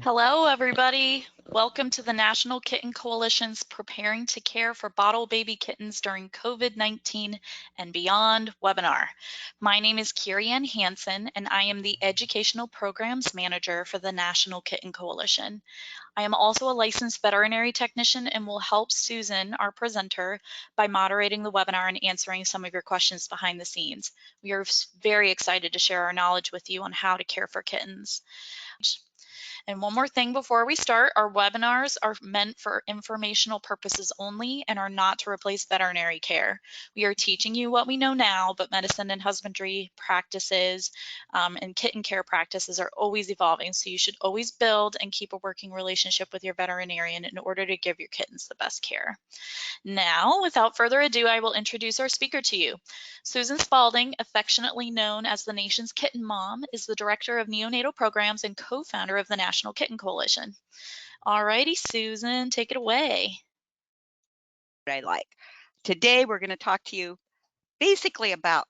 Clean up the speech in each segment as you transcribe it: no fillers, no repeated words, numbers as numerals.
Hello, everybody. Welcome to the National Kitten Coalition's Preparing to Care for Bottle Baby Kittens During COVID-19 and Beyond webinar. My name is Kiri-Ann Hansen, and I am the Educational Programs Manager for the National Kitten Coalition. I am also a licensed veterinary technician and will help Susan, our presenter, by moderating the webinar and answering some of your questions behind the scenes. We are very excited to share our knowledge with you on how to care for kittens. And one more thing before we start, our webinars are meant for informational purposes only and are not to replace veterinary care. We are teaching you what we know now, but medicine and husbandry practices and kitten care practices are always evolving. So you should always build and keep a working relationship with your veterinarian in order to give your kittens the best care. Now, without further ado, I will introduce our speaker to you. Susan Spalding, affectionately known as the nation's kitten mom, is the director of neonatal programs and co-founder of the National Kitten Coalition. All righty, Susan, take it away. I like. Today, we're going to talk to you basically about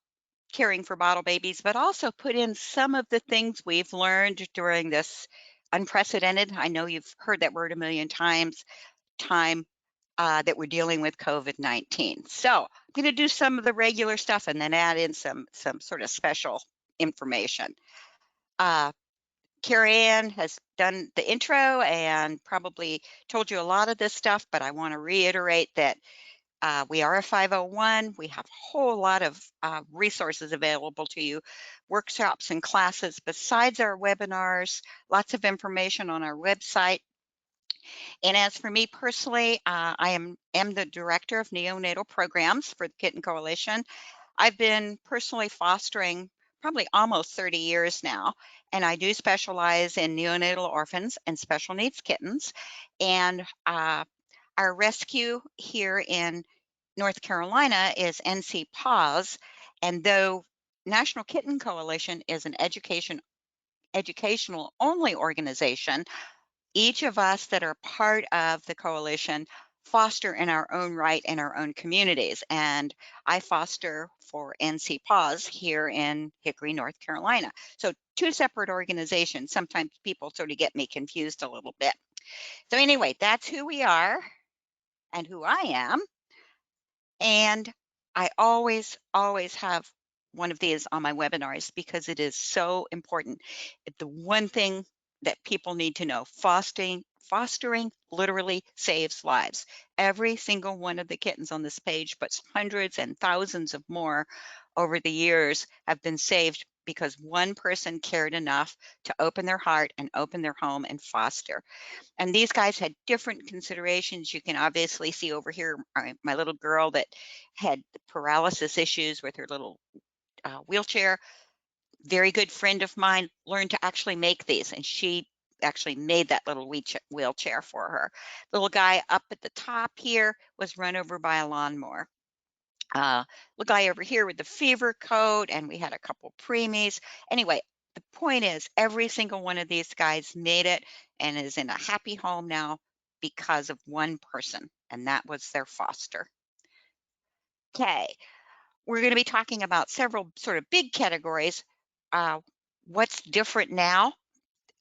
caring for bottle babies, but also put in some of the things we've learned during this unprecedented, I know you've heard that word a million times, time that we're dealing with COVID-19. So I'm going to do some of the regular stuff and then add in some sort of special information. Kiri-Ann has done the intro and probably told you a lot of this stuff, but I want to reiterate that we are a 501. We have a whole lot of resources available to you, workshops and classes besides our webinars, lots of information on our website. And as for me personally, I am the director of neonatal programs for the Kitten Coalition. I've been personally fostering probably almost 30 years now, and I do specialize in neonatal orphans and special needs kittens. And our rescue here in North Carolina is NC PAWS, and though National Kitten Coalition is an educational only organization, each of us that are part of the coalition foster in our own right in our own communities. And I foster for NC PAWS here in Hickory, North Carolina. So two separate organizations. Sometimes people sort of get me confused a little bit. So anyway, that's who we are and who I am. And I always have one of these on my webinars because it is so important. The one thing that people need to know, fostering literally saves lives. Every single one of the kittens on this page, but hundreds and thousands of more over the years have been saved because one person cared enough to open their heart and open their home and foster. And these guys had different considerations. You can obviously see over here my little girl that had paralysis issues with her little wheelchair. Very good friend of mine learned to actually make these, and she actually made that little wheelchair for her. The little guy up at the top here was run over by a lawnmower. The guy over here with the fever coat, and we had a couple preemies. Anyway, the point is every single one of these guys made it and is in a happy home now because of one person, and that was their foster. Okay, we're going to be talking about several sort of big categories. What's different now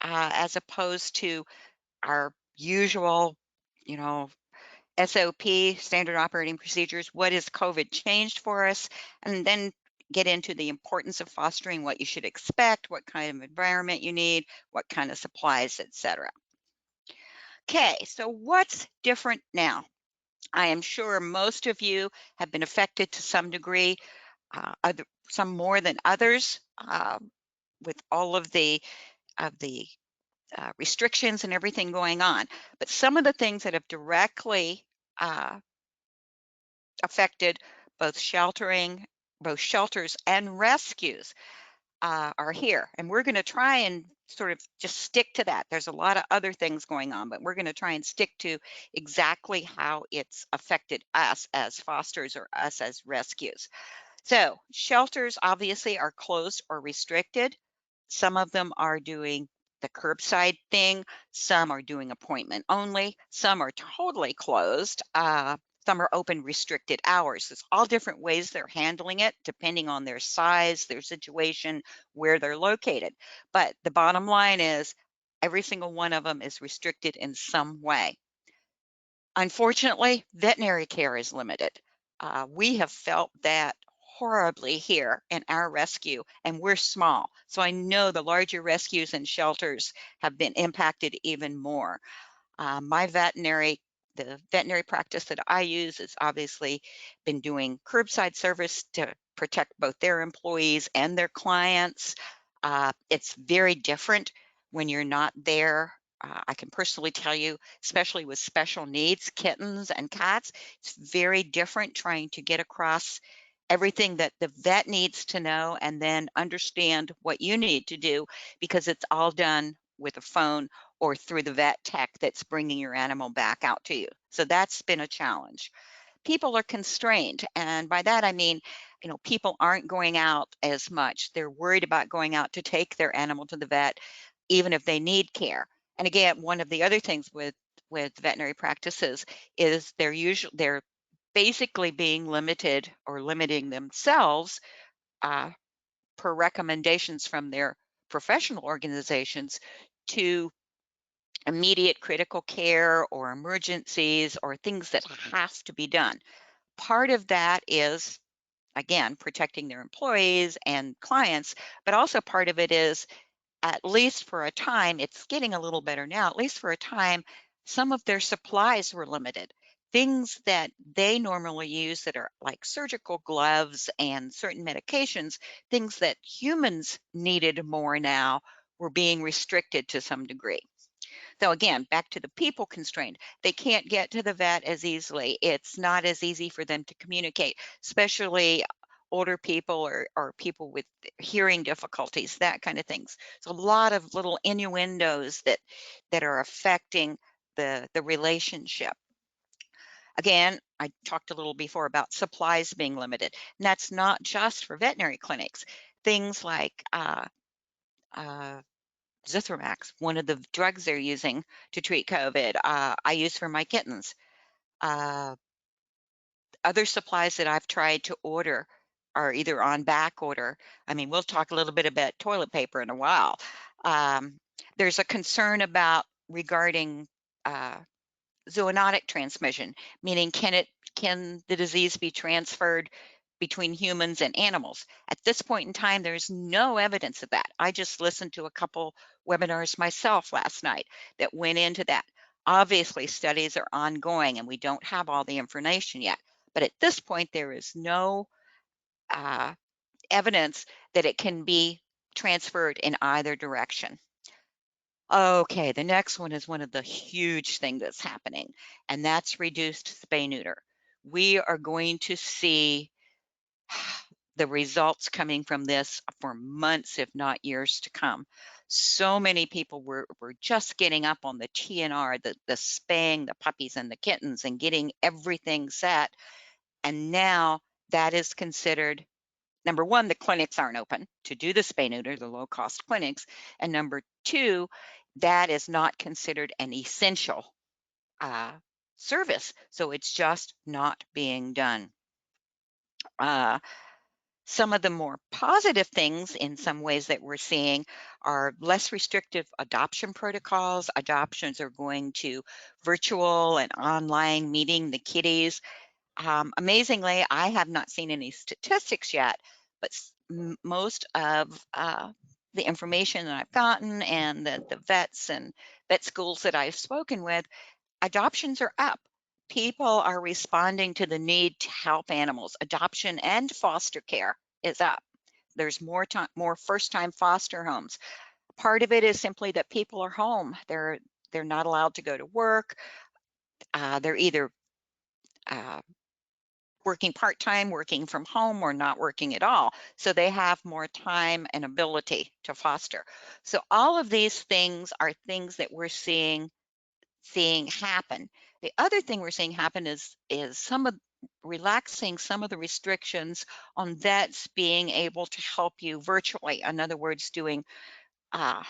as opposed to our usual, you know, SOP, standard operating procedures, what has COVID changed for us, and then get into the importance of fostering, what you should expect, what kind of environment you need, what kind of supplies, etc. Okay, so what's different now? I am sure most of you have been affected to some degree, some more than others, with all of the restrictions and everything going on. But some of the things that have directly affected both shelters and rescues are here. And we're going to try and sort of just stick to that. There's a lot of other things going on, but we're going to try and stick to exactly how it's affected us as fosters or us as rescues. So shelters obviously are closed or restricted. Some of them are doing the curbside thing. Some are doing appointment only. Some are totally closed. Some are open restricted hours. There's all different ways they're handling it, depending on their size, their situation, where they're located. But the bottom line is Every single one of them is restricted in some way. Unfortunately, veterinary care is limited. We have felt that horribly here in our rescue, and we're small. So I know the larger rescues and shelters have been impacted even more. My the veterinary practice that I use has obviously been doing curbside service to protect both their employees and their clients. It's very different when you're not there. I can personally tell you, especially with special needs, kittens and cats, it's very different trying to get across everything that the vet needs to know and then understand what you need to do because it's all done with a phone or through the vet tech that's bringing your animal back out to you. So that's been a challenge. People are constrained, and by that I mean, people aren't going out as much. They're worried about going out to take their animal to the vet, even if they need care. And again, one of the other things with veterinary practices is they're basically being limited or limiting themselves uh, per recommendations from their professional organizations to immediate critical care or emergencies or things that have to be done. Part of that is, again, protecting their employees and clients, but also part of it is, at least for a time, it's getting a little better now, at least for a time, some of their supplies were limited. Things that they normally use that are like surgical gloves and certain medications, things that humans needed more now, were being restricted to some degree. So again, back to the people constrained. They can't get to the vet as easily. It's not as easy for them to communicate, especially older people or people with hearing difficulties, that kind of things. So a lot of little innuendos that are affecting the relationship. Again, I talked a little before about supplies being limited, and that's not just for veterinary clinics. Things like uh, Zithromax, one of the drugs they're using to treat COVID, I use for my kittens. Uh, Other supplies that I've tried to order are either on back order. I mean, we'll talk a little bit about toilet paper in a while. Um, there's a concern about regarding uh, zoonotic transmission, meaning can the disease be transferred between humans and animals? At this point in time, there's no evidence of that. I just listened to a couple webinars myself last night that went into that. Obviously, studies are ongoing and we don't have all the information yet. But at this point, there is no uh, evidence that it can be transferred in either direction. Okay, the next one is one of the huge thing that's happening, and that's reduced spay neuter. We are going to see the results coming from this for months, if not years to come. So many people were just getting up on the TNR, the spaying the puppies and the kittens and getting everything set. And now that is considered, number one, the clinics aren't open to do the spay neuter, the low cost clinics. And number two, that is not considered an essential uh, service. So it's just not being done. Uh, some of the more positive things in some ways that we're seeing are less restrictive adoption protocols. Adoptions are going to virtual and online meeting the kitties. Amazingly, I have not seen any statistics yet, but most of the information that I've gotten and the vets and vet schools that I've spoken with, adoptions are up. People are responding to the need to help animals. Adoption and foster care is up. There's more first-time foster homes. Part of it is simply that people are home. They're not allowed to go to work. They're either uh, working part-time, working from home, or not working at all. So they have more time and ability to foster. So all of these things are things that we're seeing happen. The other thing we're seeing happen is some of relaxing some of the restrictions on vets being able to help you virtually. In other words, doing uh,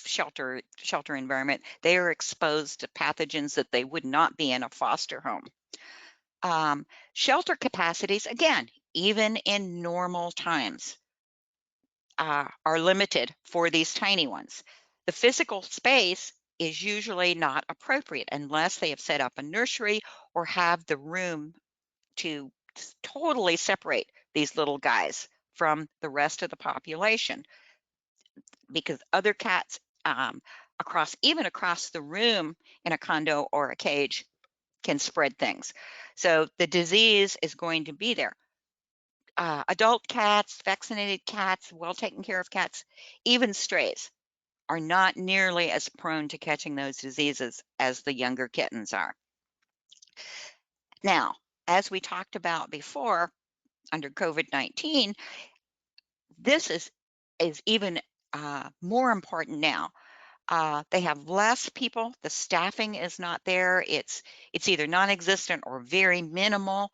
shelter environment, they are exposed to pathogens that they would not be in a foster home. Shelter capacities, again, even in normal times, are limited for these tiny ones. The physical space is usually not appropriate unless they have set up a nursery or have the room to totally separate these little guys from the rest of the population, because other cats even across the room in a condo or a cage can spread things. So the disease is going to be there. Adult cats, vaccinated cats, well taken care of cats, even strays are not nearly as prone to catching those diseases as the younger kittens are. Now, as we talked about before, under COVID-19, this is even more important now. They have less people. The staffing is not there. It's either non-existent or very minimal.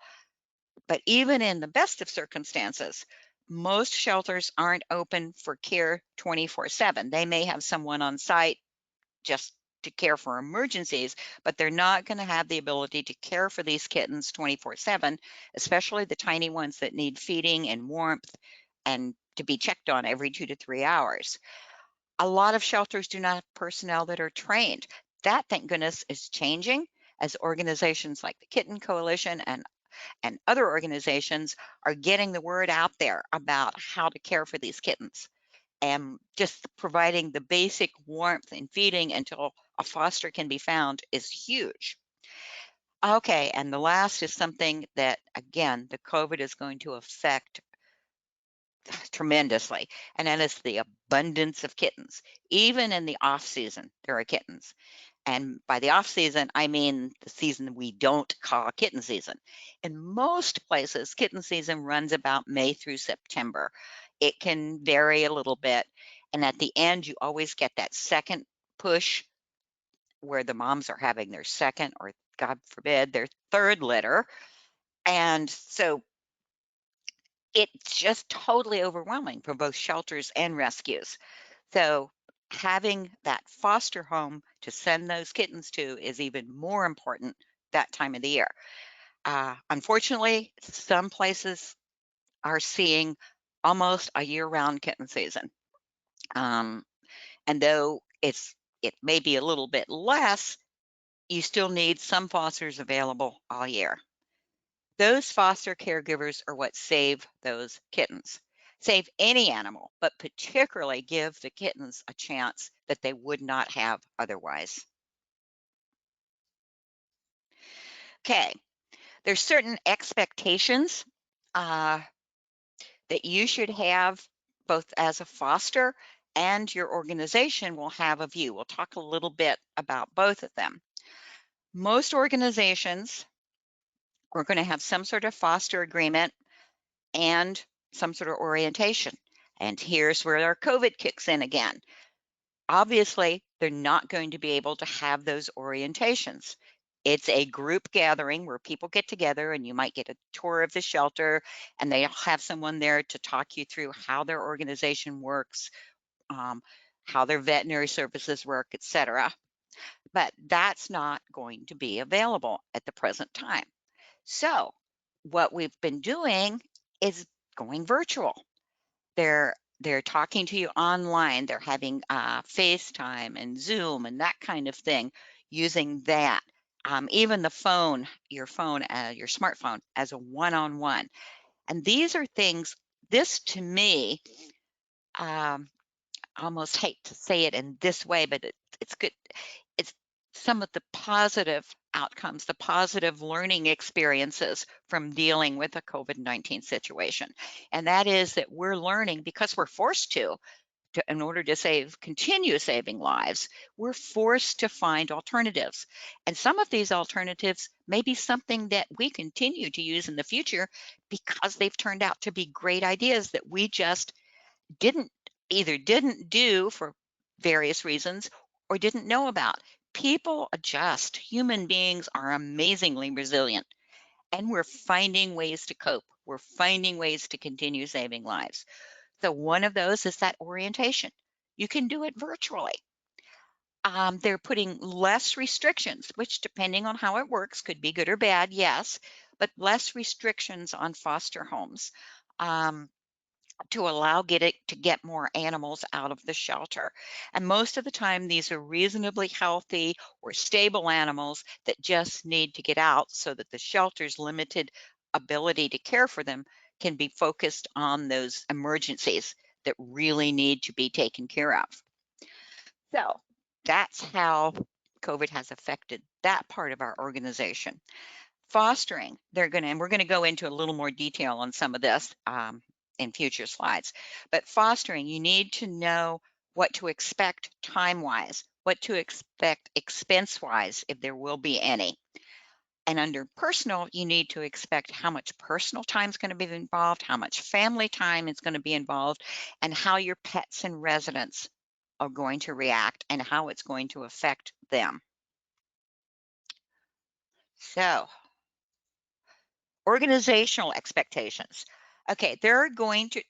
But even in the best of circumstances, most shelters aren't open for care 24/7. They may have someone on site just to care for emergencies, but they're not going to have the ability to care for these kittens 24/7, especially the tiny ones that need feeding and warmth and to be checked on every 2 to 3 hours. A lot of shelters do not have personnel that are trained. That, thank goodness, is changing as organizations like the Kitten Coalition and other organizations are getting the word out there about how to care for these kittens, and just providing the basic warmth and feeding until a foster can be found is huge. Okay, and the last is something that, again, the COVID is going to affect tremendously, and that is the abundance of kittens. Even in the off season, there are kittens. And by the off season, I mean the season we don't call kitten season. In most places, kitten season runs about May through September. It can vary a little bit. And at the end, you always get that second push where the moms are having their second, or God forbid, their third litter. And so it's just totally overwhelming for both shelters and rescues. So having that foster home to send those kittens to is even more important that time of the year. Unfortunately, some places are seeing almost a year-round kitten season. Um, and though it may be a little bit less, you still need some fosters available all year. Those foster caregivers are what save those kittens. Save any animal, but particularly give the kittens a chance that they would not have otherwise. Okay, there's certain expectations uh, that you should have both as a foster and your organization will have of you. We'll talk a little bit about both of them. Most organizations are going to have some sort of foster agreement and some sort of orientation. And here's where our COVID kicks in again. Obviously, they're not going to be able to have those orientations. It's a group gathering where people get together and you might get a tour of the shelter and they'll have someone there to talk you through how their organization works, how their veterinary services work, etc. But that's not going to be available at the present time. So what we've been doing is going virtual. They're talking to you online. They're having FaceTime and Zoom and that kind of thing, using that. Even the phone, your smartphone, as a one-on-one. And these are things. This to me, um, I almost hate to say it in this way, but it's good. It's some of the positive outcomes, the positive learning experiences from dealing with a COVID-19 situation. And that is that we're learning because we're forced to in order to continue saving lives, we're forced to find alternatives. And some of these alternatives may be something that we continue to use in the future because they've turned out to be great ideas that we just didn't do for various reasons or didn't know about. People adjust. Human beings are amazingly resilient, and we're finding ways to cope. We're finding ways to continue saving lives. So one of those is that orientation. You can do it virtually. They're putting less restrictions, which depending on how it works could be good or bad, yes, but less restrictions on foster homes um, to allow to get more animals out of the shelter. And most of the time, these are reasonably healthy or stable animals that just need to get out so that the shelter's limited ability to care for them can be focused on those emergencies that really need to be taken care of. So that's how COVID has affected that part of our organization. Fostering, and we're going to go into a little more detail on some of this in future slides, but fostering, you need to know what to expect time-wise, what to expect expense-wise, if there will be any. And under personal, you need to expect how much personal time is going to be involved, how much family time is going to be involved, and how your pets and residents are going to react and how it's going to affect them. So, organizational expectations. Okay,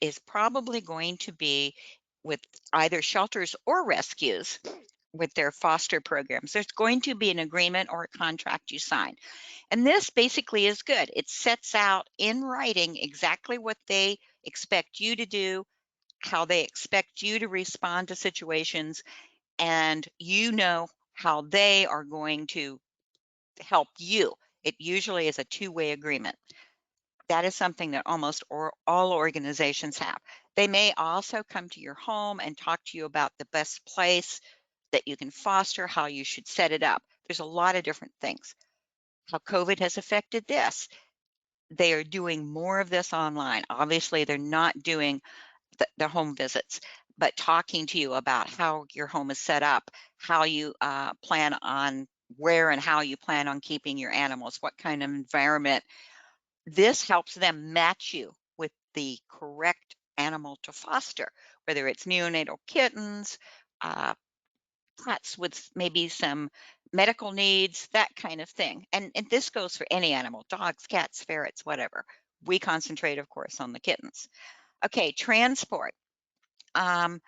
is probably going to be with either shelters or rescues with their foster programs. There's going to be an agreement or a contract you sign. And this basically is good. It sets out in writing exactly what they expect you to do, how they expect you to respond to situations, and you know how they are going to help you. It usually is a two-way agreement. That is something that all organizations have. They may also come to your home and talk to you about the best place that you can foster, how you should set it up. There's a lot of different things. How COVID has affected this. They are doing more of this online. Obviously, they're not doing the home visits, but talking to you about how your home is set up, how you plan on where and how you plan on keeping your animals, what kind of environment. This helps them match you with the correct animal to foster, whether it's neonatal kittens, uh, pets with maybe some medical needs, that kind of thing. And this goes for any animal, dogs, cats, ferrets, whatever. We concentrate, of course, on the kittens. Okay, transport. Um,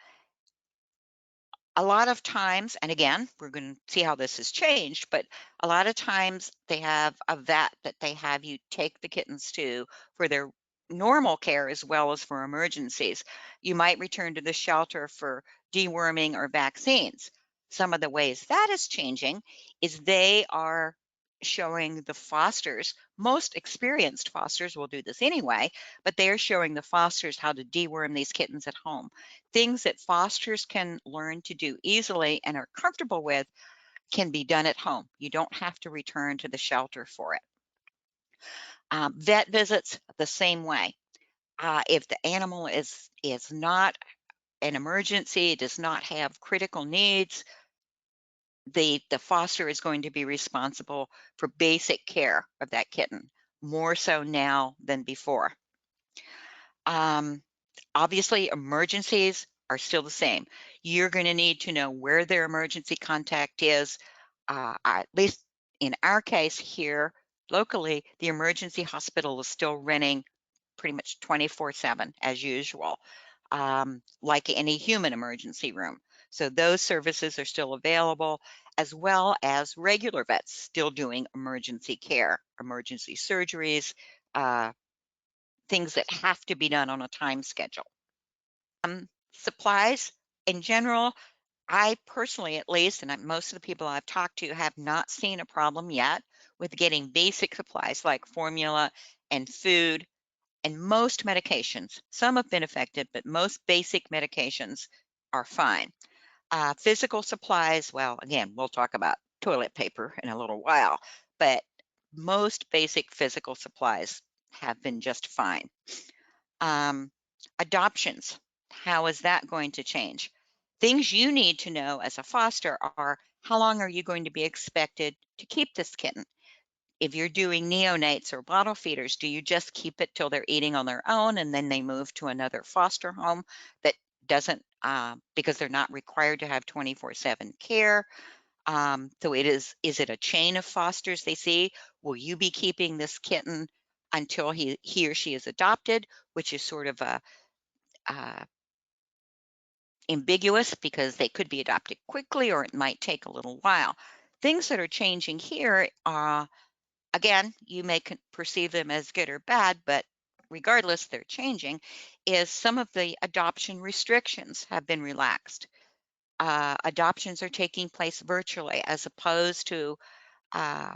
a lot of times, and again, we're going to see how this has changed, but a lot of times they have a vet that they have you take the kittens to for their normal care as well as for emergencies. You might return to the shelter for deworming or vaccines. Some of the ways that is changing is they are showing the fosters, most experienced fosters will do this anyway, but they are showing the fosters how to deworm these kittens at home. Things that fosters can learn to do easily and are comfortable with can be done at home. You don't have to return to the shelter for it. Vet visits, the same way. If the animal is not an emergency, does not have critical needs, the foster is going to be responsible for basic care of that kitten, more so now than before. Obviously, emergencies are still the same. You're going to need to know where their emergency contact is. At least in our case here locally, the emergency hospital is still running pretty much 24/7 as usual, like any human emergency room. So those services are still available, as well as regular vets still doing emergency care, emergency surgeries, uh, things that have to be done on a time schedule. Supplies in general, I personally, at least, and most of the people I've talked to have not seen a problem yet with getting basic supplies like formula and food and most medications. Some have been affected, but most basic medications are fine. Physical supplies, well, again, we'll talk about toilet paper in a little while, but most basic physical supplies have been just fine. Um, Adoptions, how is that going to change? Things you need to know as a foster are how long are you going to be expected to keep this kitten? If you're doing neonates or bottle feeders, do you just keep it till they're eating on their own and then they move to another foster home that doesn't, because they're not required to have 24/7 care? So is it a chain of fosters they see? Will you be keeping this kitten until he or she is adopted, which is sort of a ambiguous because they could be adopted quickly or it might take a little while. Things that are changing here, again, you may perceive them as good or bad, but regardless, they're changing, is some of the adoption restrictions have been relaxed. Adoptions are taking place virtually as opposed to uh,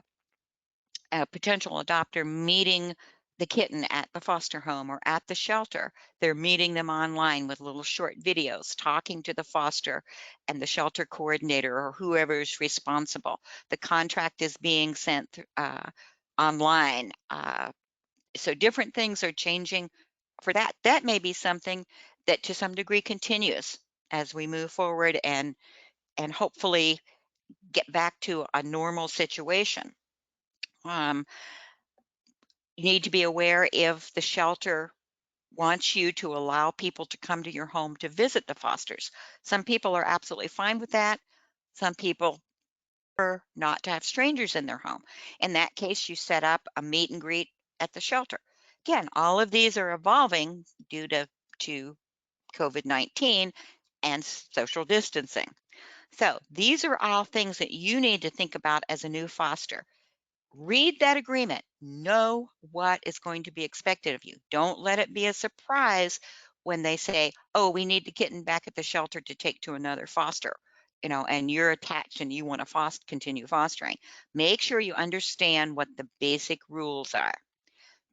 a potential adopter meeting the kitten at the foster home or at the shelter. They're meeting them online with little short videos, talking to the foster and the shelter coordinator or whoever is responsible. The contract is being sent online. So different things are changing for that. That may be something that to some degree continues as we move forward and hopefully get back to a normal situation. Um, you need to be aware if the shelter wants you to allow people to come to your home to visit the fosters. Some people are absolutely fine with that. Some people prefer not to have strangers in their home. In that case, you set up a meet and greet at the shelter. Again, all of these are evolving due to COVID-19 and social distancing. So these are all things that you need to think about as a new foster. Read that agreement. Know what is going to be expected of you. Don't let it be a surprise when they say, oh, we need the kitten back at the shelter to take to another foster, and you're attached and you want to continue fostering. Make sure you understand what the basic rules are.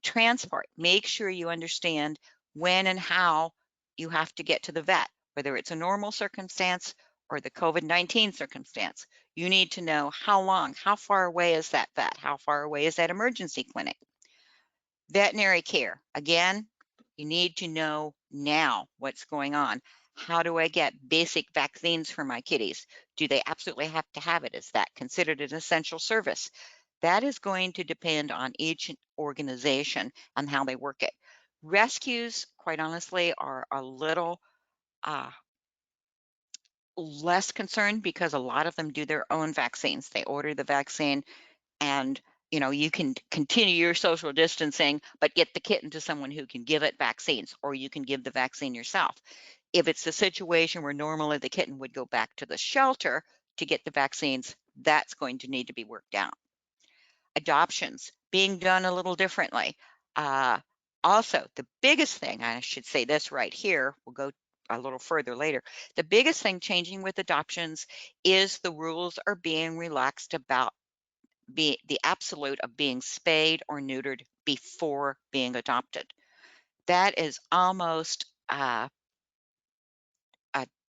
Transport, make sure you understand when and how you have to get to the vet, whether it's a normal circumstance or the COVID-19 circumstance. You need to know how long, how far away is that vet? How far away is that emergency clinic? Veterinary care, again, you need to know now what's going on. How do I get basic vaccines for my kitties? Do they absolutely have to have it? Is that considered an essential service? That is going to depend on each organization and how they work it. Rescues, quite honestly, are a little uh, less concerned because a lot of them do their own vaccines. They order the vaccine and you can continue your social distancing, but get the kitten to someone who can give it vaccines, or you can give the vaccine yourself. If it's a situation where normally the kitten would go back to the shelter to get the vaccines, that's going to need to be worked out. Adoptions being done a little differently. Also, the biggest thing, I should say this right here, we'll go a little further later. The biggest thing changing with adoptions is the rules are being relaxed about the absolute of being spayed or neutered before being adopted. That is almost a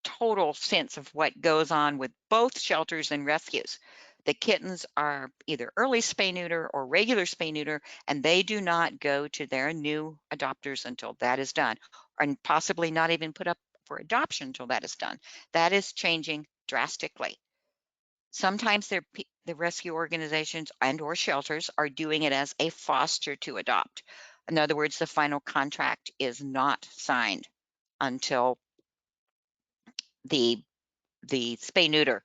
total sense of what goes on with both shelters and rescues. The kittens are either early spay neuter or regular spay neuter, and they do not go to their new adopters until that is done, and possibly not even put up for adoption until that is done. That is changing drastically. Sometimes the rescue organizations and or shelters are doing it as a foster to adopt. In other words, the final contract is not signed until the spay neuter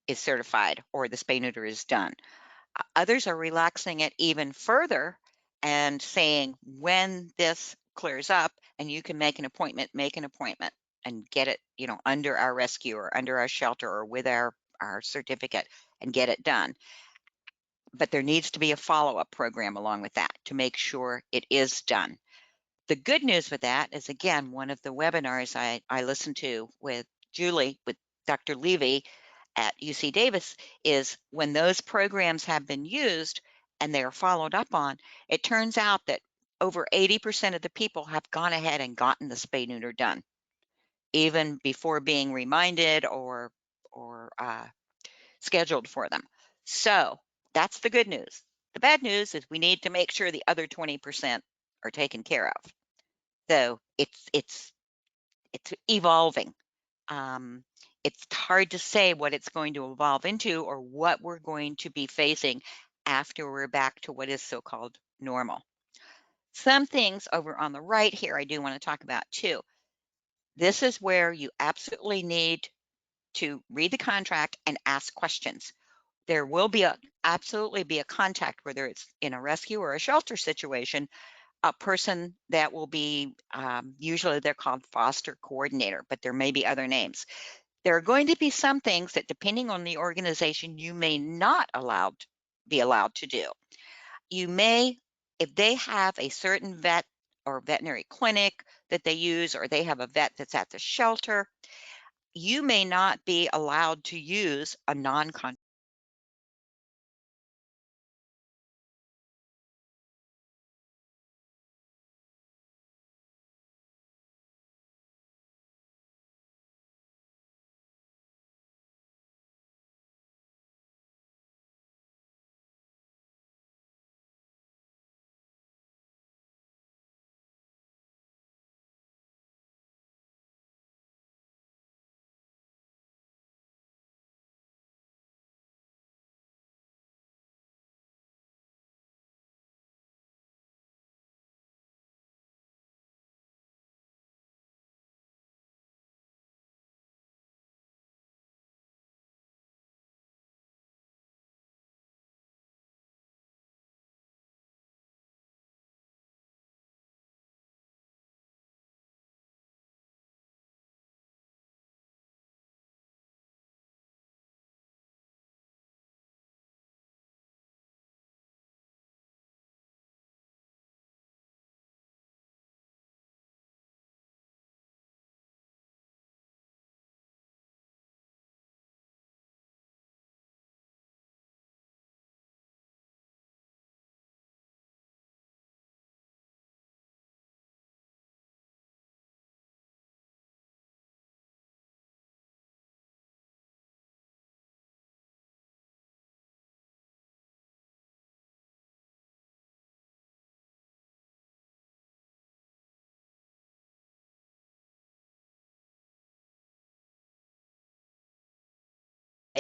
is certified or the spay neuter is done. Others are relaxing it even further and saying when this clears up and you can make an appointment and get it, under our rescue or under our shelter or with our certificate and get it done. But there needs to be a follow-up program along with that to make sure it is done. The good news with that is, again, one of the webinars I listened to with Julie, with Dr. Levy at UC Davis, is when those programs have been used and they are followed up on, it turns out that over 80% of the people have gone ahead and gotten the spay neuter done, even before being reminded or scheduled for them. So that's the good news. The bad news is we need to make sure the other 20% are taken care of. So it's evolving. It's hard to say what it's going to evolve into or what we're going to be facing after we're back to what is so-called normal. Some things over on the right here I do want to talk about too. This is where you absolutely need to read the contract and ask questions. There will be absolutely be a contact, whether it's in a rescue or a shelter situation, a person that will be, usually they're called foster coordinator, but there may be other names. There are going to be some things that, depending on the organization, you may not be allowed to do. You may, if they have a certain vet or veterinary clinic that they use, or they have a vet that's at the shelter, you may not be allowed to use a non-con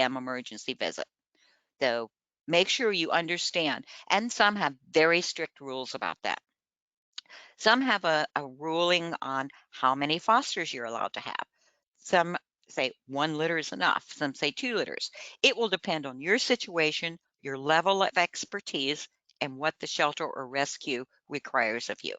emergency visit. So make sure you understand. And some have very strict rules about that. Some have a ruling on how many fosters you're allowed to have. Some say 1 litter is enough. Some say 2 litters. It will depend on your situation, your level of expertise, and what the shelter or rescue requires of you.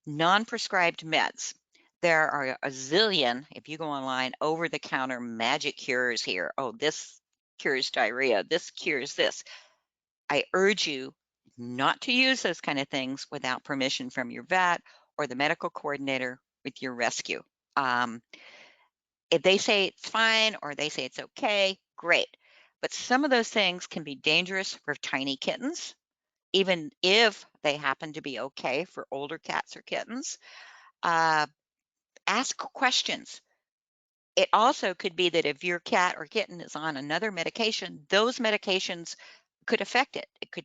Non-prescribed meds. There are a zillion, if you go online, over-the-counter magic cures here. Oh, this cures diarrhea. This cures this. I urge you not to use those kind of things without permission from your vet or the medical coordinator with your rescue. Um, if they say it's fine or they say it's okay, great. But some of those things can be dangerous for tiny kittens, even if they happen to be okay for older cats or kittens. Uh, Ask questions. It also could be that if your cat or kitten is on another medication, those medications could affect it. It could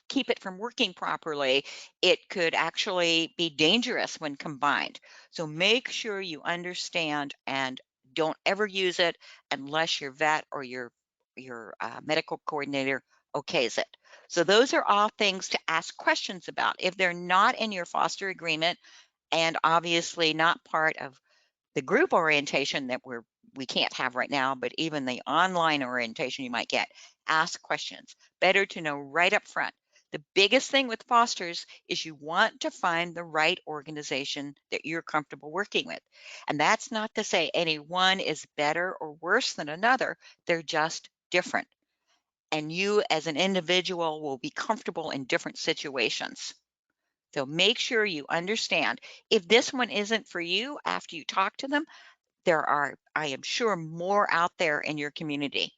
keep it from working properly. It could actually be dangerous when combined. So make sure you understand and don't ever use it unless your vet or your medical coordinator okays it. So those are all things to ask questions about. If they're not in your foster agreement and obviously not part of the group orientation that we can't have right now, but even the online orientation you might get, ask questions. Better to know right up front. The biggest thing with fosters is you want to find the right organization that you're comfortable working with. And that's not to say any one is better or worse than another. They're just different. And you as an individual will be comfortable in different situations. So make sure you understand if this one isn't for you after you talk to them, there are, I am sure, more out there in your community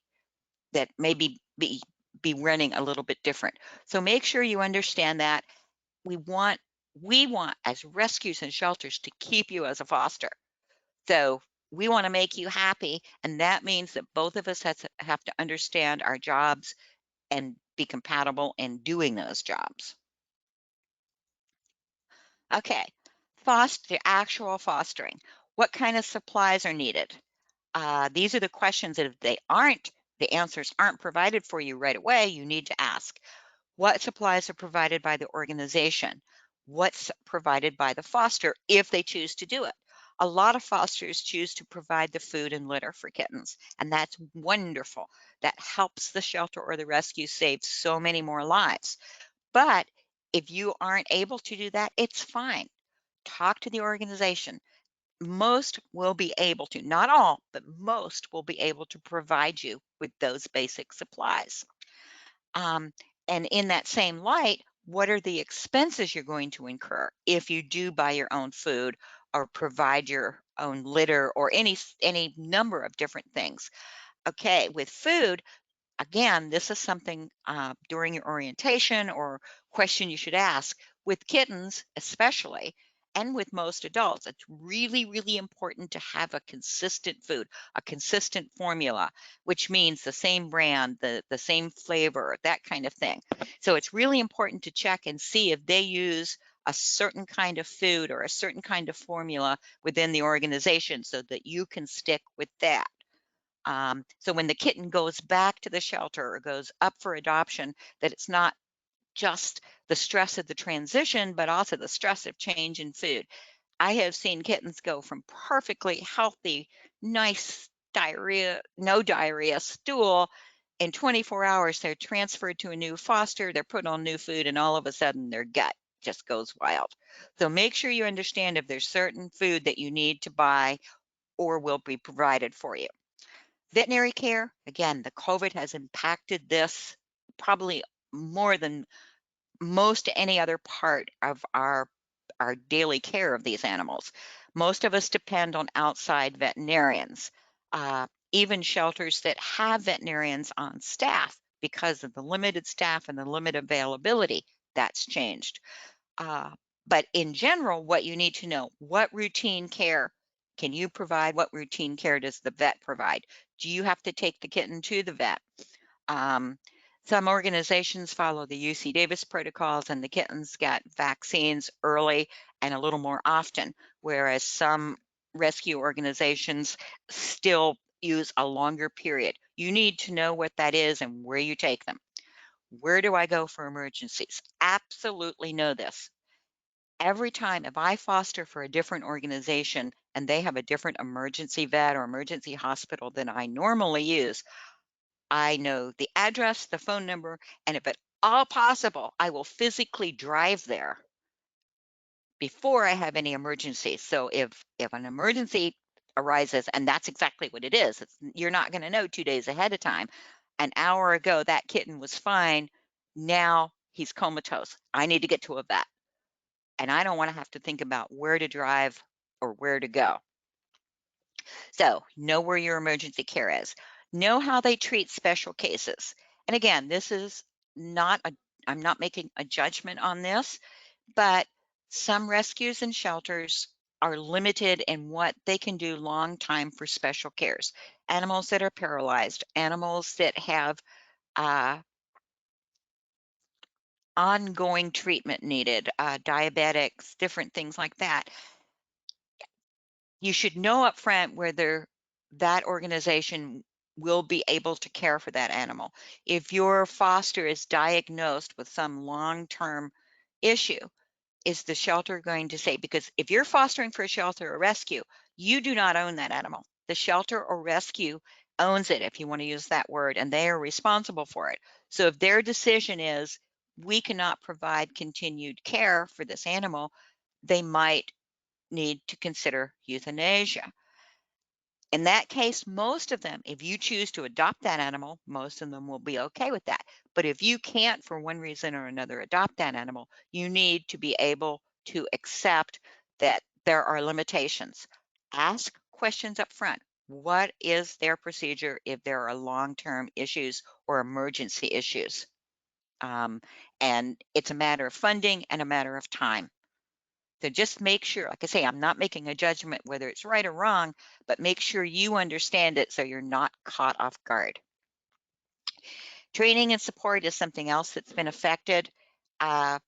that maybe be running a little bit different. So make sure you understand that we want as rescues and shelters to keep you as a foster. So we want to make you happy, and that means that both of us have to understand our jobs and be compatible in doing those jobs. Okay, actual fostering. What kind of supplies are needed? These are the questions that if the answers aren't provided for you right away, you need to ask. What supplies are provided by the organization? What's provided by the foster if they choose to do it? A lot of fosters choose to provide the food and litter for kittens, and that's wonderful. That helps the shelter or the rescue save so many more lives. But If you aren't able to do that, it's fine. Talk to the organization. Most will be able to, not all, but most will be able to provide you with those basic supplies. Um, and in that same light, what are the expenses you're going to incur if you do buy your own food or provide your own litter or any number of different things? Okay, with food, again, this is something during your orientation or question you should ask. With kittens, especially, and with most adults, it's really, really important to have a consistent food, a consistent formula, which means the same brand, the same flavor, that kind of thing. So it's really important to check and see if they use a certain kind of food or a certain kind of formula within the organization so that you can stick with that. So when the kitten goes back to the shelter or goes up for adoption, that it's not just the stress of the transition, but also the stress of change in food. I have seen kittens go from perfectly healthy, nice diarrhea, no diarrhea stool. In 24 hours, they're transferred to a new foster, they're put on new food, and all of a sudden their gut just goes wild. So make sure you understand if there's certain food that you need to buy or will be provided for you. Veterinary care, again, the COVID has impacted this probably more than most any other part of our daily care of these animals. Most of us depend on outside veterinarians, even shelters that have veterinarians on staff because of the limited staff and the limited availability. That's changed. Uh, but in general, what you need to know, what routine care can you provide? What routine care does the vet provide? Do you have to take the kitten to the vet? Um, some organizations follow the UC Davis protocols and the kittens get vaccines early and a little more often, whereas some rescue organizations still use a longer period. You need to know what that is and where you take them. Where do I go for emergencies? Absolutely know this. Every time if I foster for a different organization and they have a different emergency vet or emergency hospital than I normally use, I know the address, the phone number, and if at all possible, I will physically drive there before I have any emergencies. So if an emergency arises, and that's exactly what it is, you're not going to know 2 days ahead of time. An hour ago, that kitten was fine. Now he's comatose. I need to get to a vet, and I don't want to have to think about where to drive or where to go. So know where your emergency care is. Know how they treat special cases. And again, this is not a, I'm not making a judgment on this, but some rescues and shelters are limited in what they can do long time for special cares. Animals that are paralyzed, animals that have uh, ongoing treatment needed, diabetics, different things like that. You should know upfront whether that organization will be able to care for that animal. If your foster is diagnosed with some long-term issue, is the shelter going to say, because if you're fostering for a shelter or rescue, you do not own that animal. The shelter or rescue owns it, if you want to use that word, and they are responsible for it. So if their decision is, we cannot provide continued care for this animal, they might need to consider euthanasia. In that case, most of them, if you choose to adopt that animal, most of them will be okay with that. But if you can't, for one reason or another, adopt that animal, you need to be able to accept that there are limitations. Ask questions up front. What is their procedure if there are long-term issues or emergency issues? Um, and it's a matter of funding and a matter of time. So just make sure, like I say, I'm not making a judgment whether it's right or wrong, but make sure you understand it so you're not caught off guard. Training and support is something else that's been affected. Uh,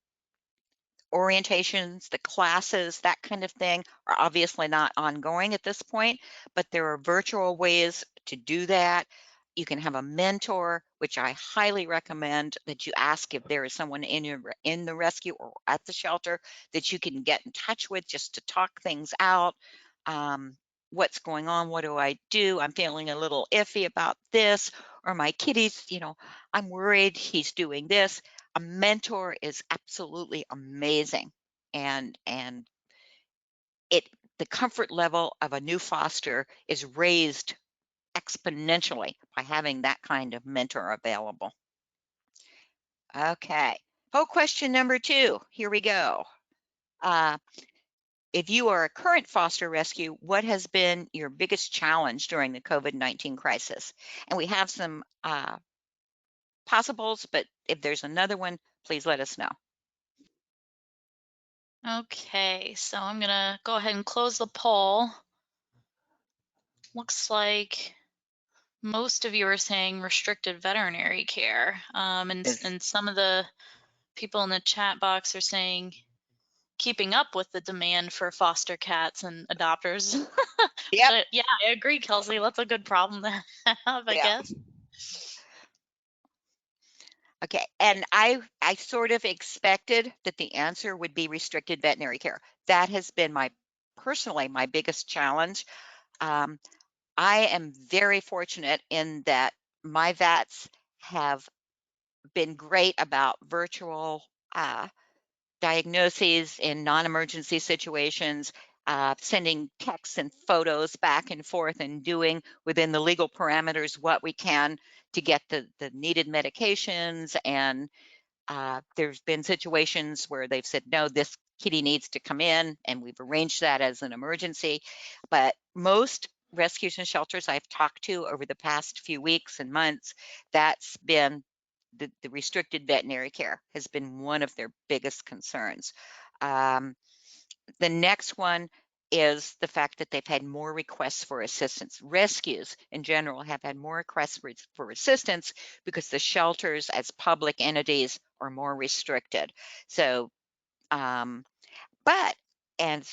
Orientations, the classes, that kind of thing are obviously not ongoing at this point, but there are virtual ways to do that. You can have a mentor, which I highly recommend that you ask if there is someone in the rescue or at the shelter that you can get in touch with just to talk things out. Um, what's going on? What do I do? I'm feeling a little iffy about this, or my kitty's, I'm worried he's doing this. A mentor is absolutely amazing. And it the comfort level of a new foster is raised exponentially by having that kind of mentor available. Okay. Oh, question number 2. Here we go. Uh, if you are a current foster rescue, what has been your biggest challenge during the COVID-19 crisis? And we have some possibles, but if there's another one, please let us know. Okay, so I'm gonna go ahead and close the poll. Looks like most of you are saying restricted veterinary care, Is and some of the people in the chat box are saying keeping up with the demand for foster cats and adopters. Which Yep. yeah, I agree, Kelsey. That's a good problem to have, I Yeah. guess. Okay. And I sort of expected that the answer would be restricted veterinary care. That has been personally my biggest challenge. Um, I am very fortunate in that my vets have been great about virtual diagnoses in non-emergency situations, sending texts and photos back and forth and doing within the legal parameters what we can to get the needed medications. And there's been situations where they've said, no, this kitty needs to come in, and we've arranged that as an emergency. But most rescues and shelters I've talked to over the past few weeks and months, that's been the restricted veterinary care has been one of their biggest concerns. Um, the next one is the fact that they've had more requests for assistance. Rescues in general have had more requests for assistance because the shelters as public entities are more restricted. So, but, and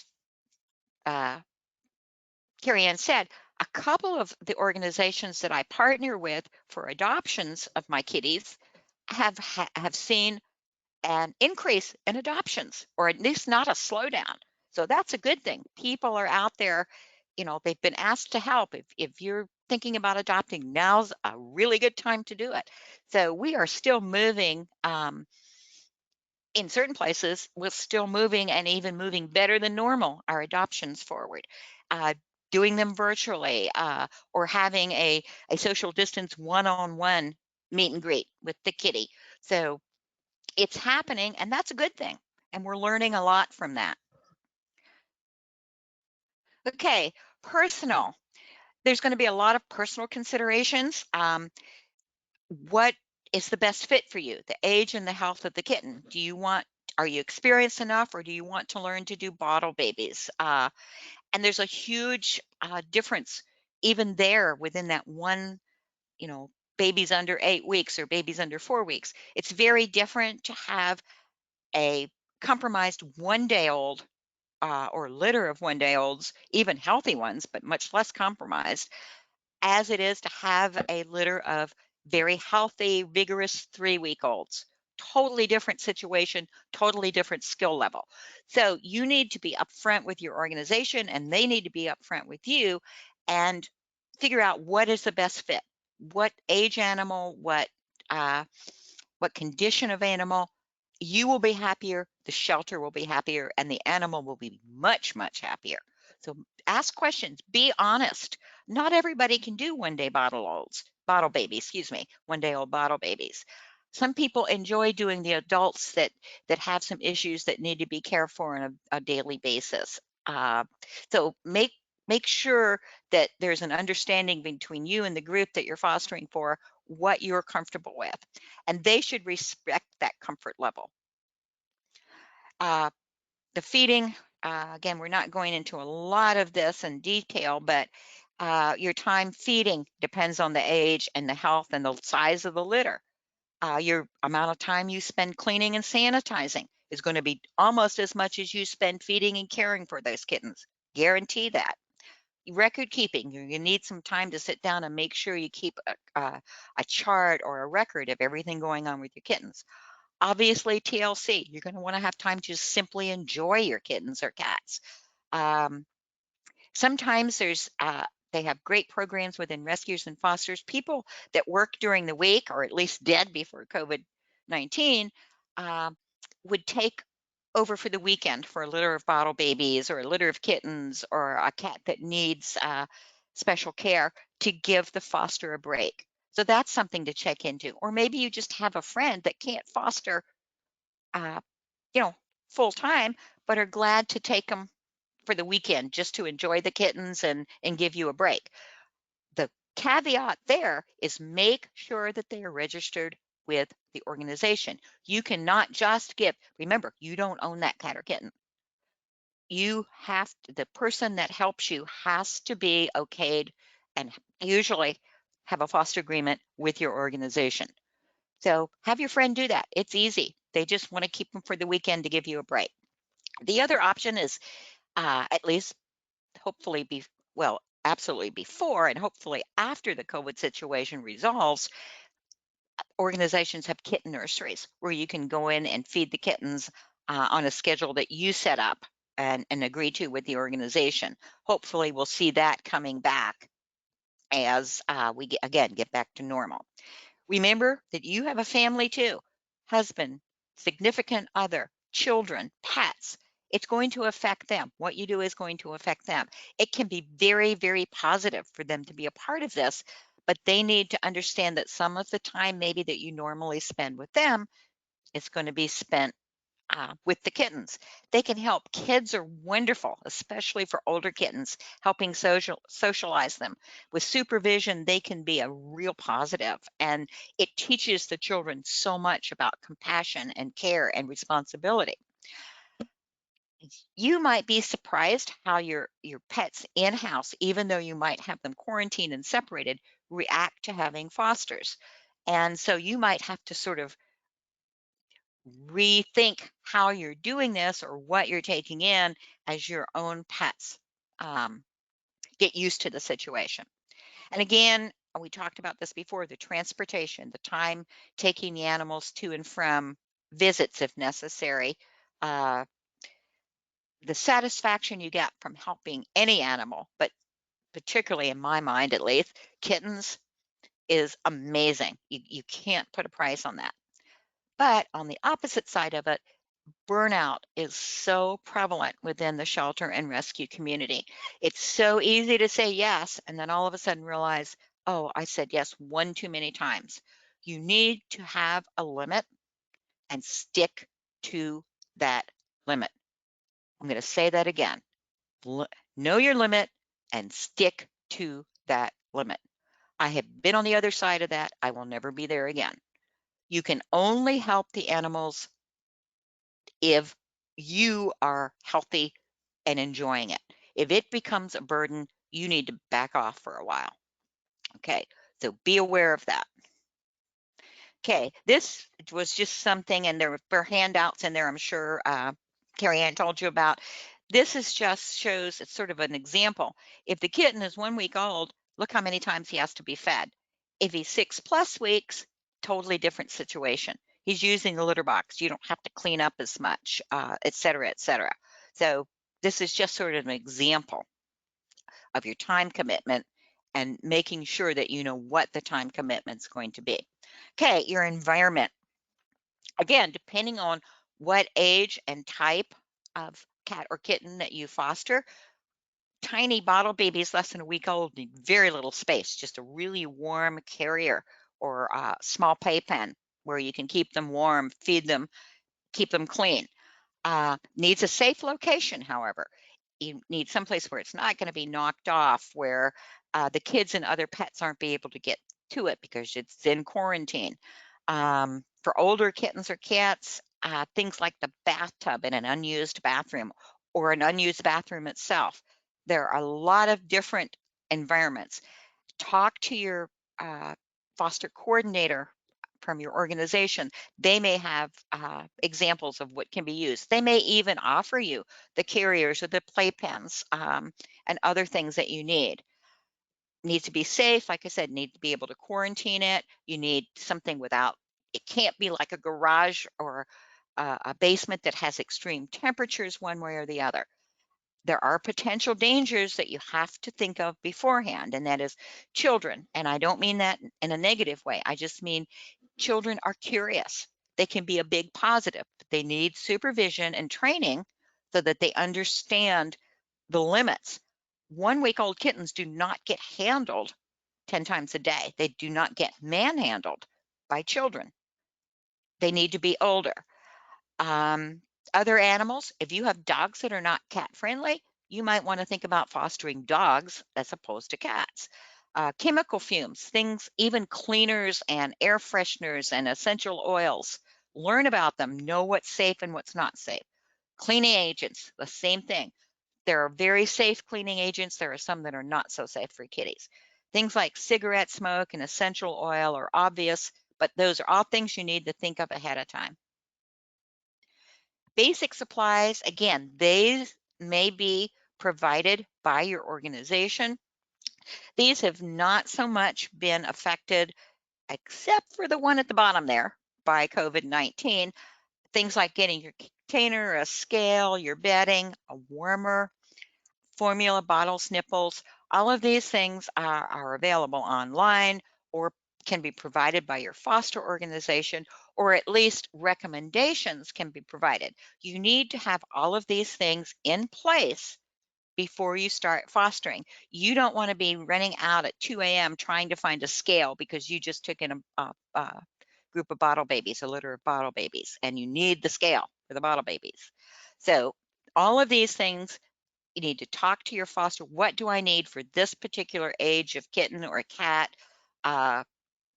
uh, Carrie Ann said, a couple of the organizations that I partner with for adoptions of my kitties have seen an increase in adoptions, or at least not a slowdown. So that's a good thing. People are out there, they've been asked to help. If you're thinking about adopting, now's a really good time to do it. So we are still moving. In certain places, we're still moving and even moving better than normal, our adoptions forward. Uh, Doing them virtually, or having a social distance one-on-one meet and greet with the kitty. So it's happening, and that's a good thing. And we're learning a lot from that. Okay, personal. There's going to be a lot of personal considerations. What is the best fit for you? The age and the health of the kitten. Are you experienced enough, or do you want to learn to do bottle babies? And there's a huge difference even there within that one, babies under 8 weeks or babies under 4 weeks. It's very different to have a compromised 1-day old or litter of 1-day olds, even healthy ones, but much less compromised, as it is to have a litter of very healthy, vigorous 3-week-olds. Totally different situation, totally different skill level. So you need to be upfront with your organization, and they need to be upfront with you, and figure out what is the best fit. What age animal, what condition of animal. You will be happier, the shelter will be happier, and the animal will be much, much happier. So ask questions, be honest. Not everybody can do 1-day bottle babies, 1-day old bottle babies. Some people enjoy doing the adults that have some issues that need to be cared for on a daily basis. So make sure that there's an understanding between you and the group that you're fostering for, what you're comfortable with, and they should respect that comfort level. The feeding, again, we're not going into a lot of this in detail, but your time feeding depends on the age and the health and the size of the litter. Your amount of time you spend cleaning and sanitizing is going to be almost as much as you spend feeding and caring for those kittens. Guarantee that. Record keeping, you need some time to sit down and make sure you keep a chart or a record of everything going on with your kittens. Obviously, TLC, you're going to want to have time to simply enjoy your kittens or cats. Um, Sometimes they have great programs within rescues and fosters. People that work during the week, or at least did before COVID-19, uh, would take over for the weekend for a litter of bottle babies or a litter of kittens or a cat that needs special care to give the foster a break. So that's something to check into. Or maybe you just have a friend that can't foster, uh, you know, full time, but are glad to take them for the weekend just to enjoy the kittens and give you a break. The caveat there is make sure that they are registered with the organization. You cannot just give, remember, you don't own that cat or kitten. The person that helps you has to be okayed and usually have a foster agreement with your organization. So have your friend do that. It's easy. They just want to keep them for the weekend to give you a break. The other option is at least hopefully well, absolutely before and hopefully after the COVID situation resolves, organizations have kitten nurseries where you can go in and feed the kittens on a schedule that you set up and agree to with the organization. Hopefully, we'll see that coming back as again get back to normal. Remember that you have a family too, husband, significant other, children, pets. It's going to affect them. What you do is going to affect them. It can be very, very positive for them to be a part of this, but they need to understand that some of the time maybe that you normally spend with them is going to be spent with the kittens. They can help. Kids are wonderful, especially for older kittens, helping socialize them. With supervision, they can be a real positive, and it teaches the children so much about compassion and care and responsibility. You might be surprised how your pets in-house, even though you might have them quarantined and separated, react to having fosters. And so you might have to sort of rethink how you're doing this or what you're taking in as your own pets um, get used to the situation. And again, we talked about this before, the transportation, the time taking the animals to and from visits if necessary, uh, the satisfaction you get from helping any animal, but particularly in my mind at least, kittens is amazing. You can't put a price on that. But on the opposite side of it, burnout is so prevalent within the shelter and rescue community. It's so easy to say yes and then all of a sudden realize, oh, I said yes one too many times. You need to have a limit and stick to that limit. I'm going to say that again. Know your limit and stick to that limit. I have been on the other side of that. I will never be there again. You can only help the animals if you are healthy and enjoying it. If it becomes a burden, you need to back off for a while. Okay, so be aware of that. Okay, this was just something, and there were handouts in there, I'm sure Carrie Ann told you about. This is just shows, it's sort of an example. If the kitten is 1 week old, look how many times he has to be fed. If he's 6+ weeks, totally different situation. He's using the litter box. You don't have to clean up as much, et cetera, et cetera. So this is just sort of an example of your time commitment and making sure that you know what the time commitment's going to be. Okay, your environment. Again, depending on what age and type of cat or kitten that you foster, tiny bottle babies less than a week old need very little space, just a really warm carrier or a small playpen where you can keep them warm, feed them, keep them clean. Needs a safe location, however. You need someplace where it's not going to be knocked off, where the kids and other pets aren't be able to get to it because it's in quarantine. For older kittens or cats, things like the bathtub in an unused bathroom or an unused bathroom itself. There are a lot of different environments. Talk to your foster coordinator from your organization. They may have examples of what can be used. They may even offer you the carriers or the playpens and other things that you need. Needs to be safe, like I said, need to be able to quarantine it. You need something without, it can't be like a garage or a basement that has extreme temperatures one way or the other. there are potential dangers that you have to think of beforehand, and that is children. And I don't mean that in a negative way. I just mean children are curious. They can be a big positive, but they need supervision and training so that they understand the limits. 1-week-old kittens do not get handled 10 times a day. They do not get manhandled by children. They need to be older. Other animals, if you have dogs that are not cat friendly, you might want to think about fostering dogs as opposed to cats. Chemical fumes, things, even cleaners and air fresheners and essential oils. Learn about them, know what's safe and what's not safe. Cleaning agents, the same thing. There are very safe cleaning agents. There are some that are not so safe for kitties. Things like cigarette smoke and essential oil are obvious, but those are all things you need to think of ahead of time. Basic supplies, again, these may be provided by your organization. These have not so much been affected, except for the one at the bottom there, by COVID-19. Things like getting your container, a scale, your bedding, a warmer, formula, bottles, nipples, all of these things are available online or can be provided by your foster organization, or at least recommendations can be provided. You need to have all of these things in place before you start fostering. You don't want to be running out at 2 a.m. trying to find a scale because you just took in a group of bottle babies, a litter of bottle babies, and you need the scale for the bottle babies. So all of these things, you need to talk to your foster. What do I need for this particular age of kitten or cat? Uh,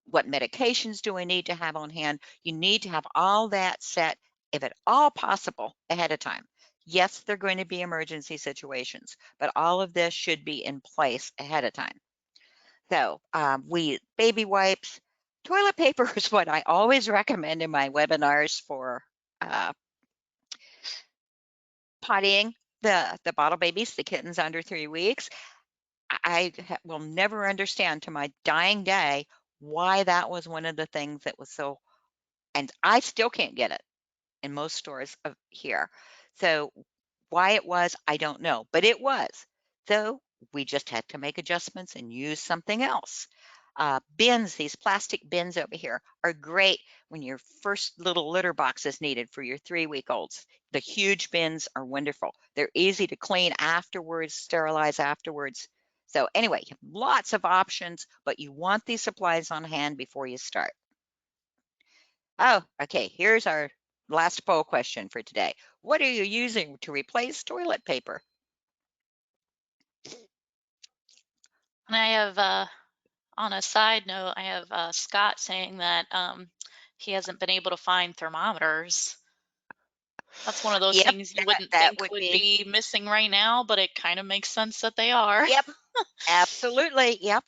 what medications do I need to have on hand? You need to have all that set, if at all possible, ahead of time. Yes, there are going to be emergency situations, but all of this should be in place ahead of time. So baby wipes, toilet paper is what I always recommend in my webinars for uh, pottying the bottle babies, the kittens under 3 weeks. Will never understand to my dying day why that was one of the things that was so, and I still can't get it in most stores of here. So why it was, I don't know, but it was. So we just had to make adjustments and use something else. Bins, these plastic bins over here are great when your first little litter box is needed for your 3-week-olds. The huge bins are wonderful. They're easy to clean afterwards, sterilize afterwards. So anyway, you have lots of options, but you want these supplies on hand before you start. Oh, okay, here's our last poll question for today. What are you using to replace toilet paper? And I have, on a side note, I have Scott saying that he hasn't been able to find thermometers. That's one of those Yep, things you wouldn't that think would would be, be missing right now, but it kind of makes sense that they are. yep, absolutely, yep.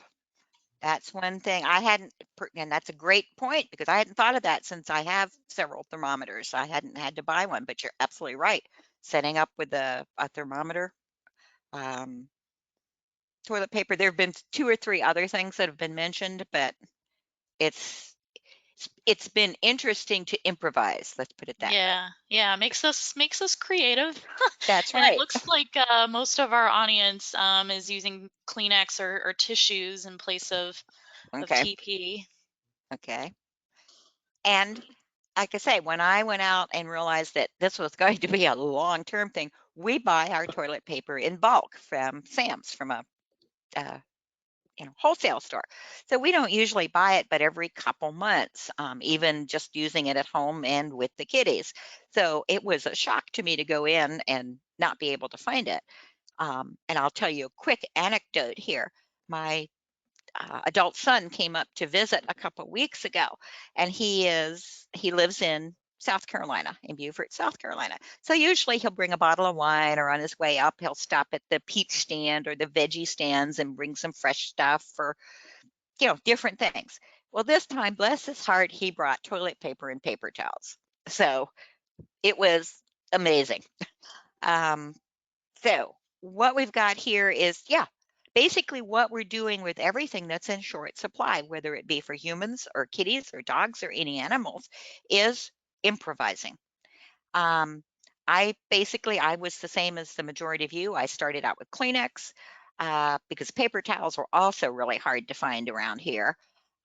That's one thing I hadn't, and that's a great point because I hadn't thought of that since I have several thermometers. I hadn't had to buy one, but you're absolutely right. Setting up with a thermometer, um, toilet paper. There have been 2 or 3 other things that have been mentioned, but it's it's been interesting to improvise. Let's put it that way. Yeah, yeah, makes us creative. That's And it right. looks like most of our audience is using Kleenex or tissues in place of Okay. TP. Okay. And like I say, when I went out and realized that this was going to be a long-term thing, we buy our toilet paper in bulk from Sam's, from a uh, wholesale store. So we don't usually buy it, but every couple months, even just using it at home and with the kiddies. So it was a shock to me to go in and not be able to find it. And I'll tell you a quick anecdote here. My adult son came up to visit a couple weeks ago, and he lives in South Carolina, in Beaufort, South Carolina. So usually he'll bring a bottle of wine, or on his way up, he'll stop at the peach stand or the veggie stands and bring some fresh stuff for, different things. Well, this time, bless his heart, he brought toilet paper and paper towels. So it was amazing. Um, so what we've got here is, basically what we're doing with everything that's in short supply, whether it be for humans or kitties or dogs or any animals, is improvising. Um, I was the same as the majority of you. I started out with Kleenex because paper towels were also really hard to find around here.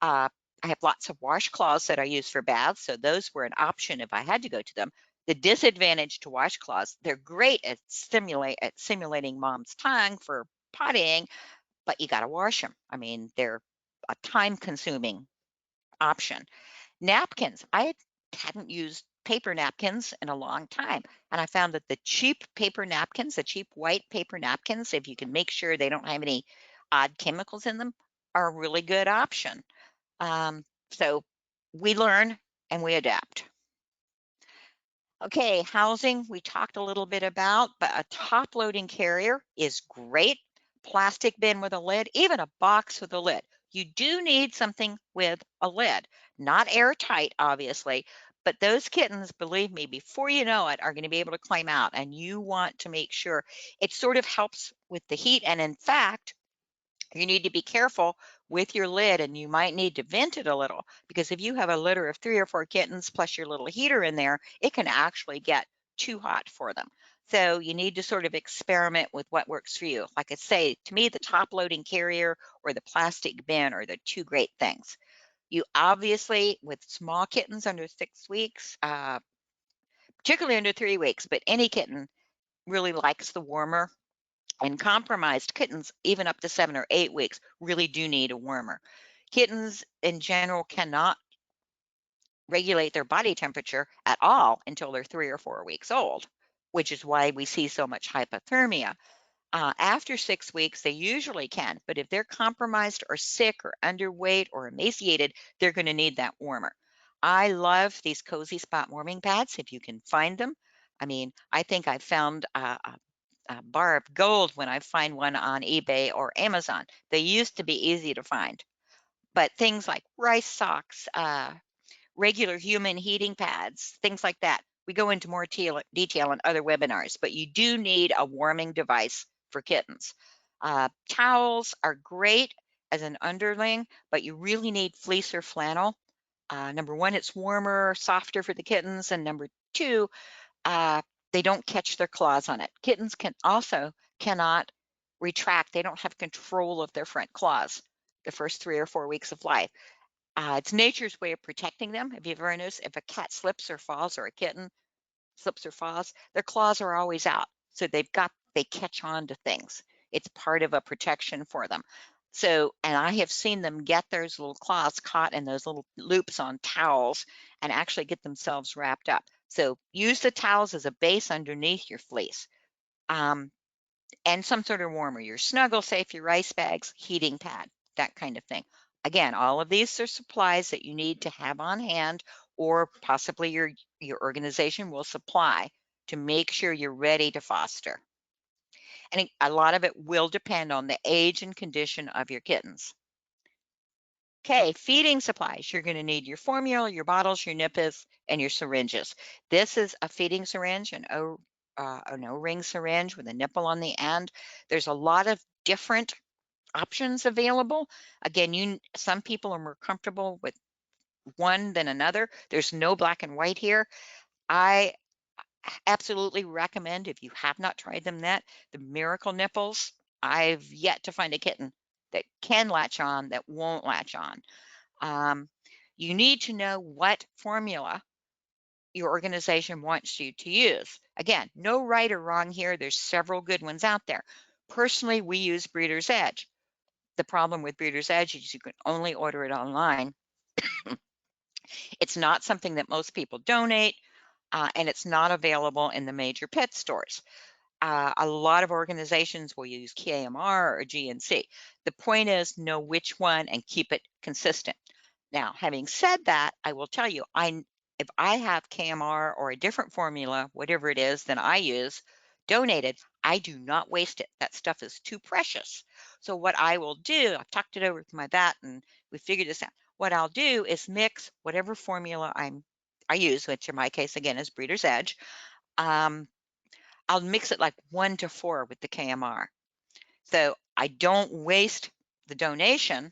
Uh, I have lots of washcloths that I use for baths, so those were an option if I had to go to them. The disadvantage to washcloths, they're great at simulating mom's tongue for pottying, but you got to wash them. I mean, they're a time-consuming option. Napkins, hadn't used paper napkins in a long time, and I found that the cheap paper napkins, the cheap white paper napkins, if you can make sure they don't have any odd chemicals in them, are a really good option. So we learn and we adapt. Okay, housing, we talked a little bit about, but a top loading carrier is great. Plastic bin with a lid, even a box with a lid. You do need something with a lid, not airtight, obviously, but those kittens, believe me, before you know it, are going to be able to climb out, and you want to make sure it sort of helps with the heat. And in fact, you need to be careful with your lid, and you might need to vent it a little, because if you have a litter of 3 or 4 kittens plus your little heater in there, it can actually get too hot for them. So you need to sort of experiment with what works for you. Like I say, to me, the top loading carrier or the plastic bin are the two great things. You obviously, with small kittens under 6 weeks, particularly under 3 weeks, but any kitten really likes the warmer, and compromised kittens, even up to 7 or 8 weeks, really do need a warmer. Kittens in general cannot regulate their body temperature at all until they're 3 or 4 weeks old, which is why we see so much hypothermia. After 6 weeks, they usually can, but if they're compromised or sick or underweight or emaciated, they're going to need that warmer. I love these cozy spot warming pads if you can find them. I mean, I think I found a bar of gold when I find one on eBay or Amazon. They used to be easy to find, but things like rice socks, regular human heating pads, things like that. We go into more detail in other webinars, but you do need a warming device for kittens. Towels are great as an underling, but you really need fleece or flannel. Number one, it's warmer, softer for the kittens, and number two, uh, they don't catch their claws on it. Kittens cannot retract. They don't have control of their front claws the first 3 or 4 weeks of life. It's nature's way of protecting them. Have you ever noticed if a cat slips or falls or a kitten slips or falls, their claws are always out. So they catch on to things. It's part of a protection for them. So, and I have seen them get those little claws caught in those little loops on towels and actually get themselves wrapped up. So use the towels as a base underneath your fleece. And some sort of warmer, your Snuggle Safe, your rice bags, heating pad, that kind of thing. Again, all of these are supplies that you need to have on hand, or possibly your organization will supply to make sure you're ready to foster. And a lot of it will depend on the age and condition of your kittens. Okay, feeding supplies. You're going to need your formula, your bottles, your nippers, and your syringes. This is a feeding syringe, an O-ring syringe with a nipple on the end. There's a lot of different options available. Again, some people are more comfortable with one than another. There's no black and white here. I absolutely recommend, if you have not tried them yet, the Miracle Nipples. I've yet to find a kitten that can latch on, that won't latch on. Um, you need to know what formula your organization wants you to use. Again, no right or wrong here. There's several good ones out there. Personally, we use Breeder's Edge. The problem with Breeder's Edge is you can only order it online. It's not something that most people donate, and it's not available in the major pet stores. A lot of organizations will use KMR or GNC. The point is, know which one and keep it consistent. Now, having said that, I will tell you, if I have KMR or a different formula, whatever it is than I use, donated, I do not waste it. That stuff is too precious. So what I will do, I've talked it over with my vet and we figured this out. What I'll do is mix whatever formula I use, which in my case again is Breeder's Edge. I'll mix it like 1 to 4 with the KMR. So I don't waste the donation,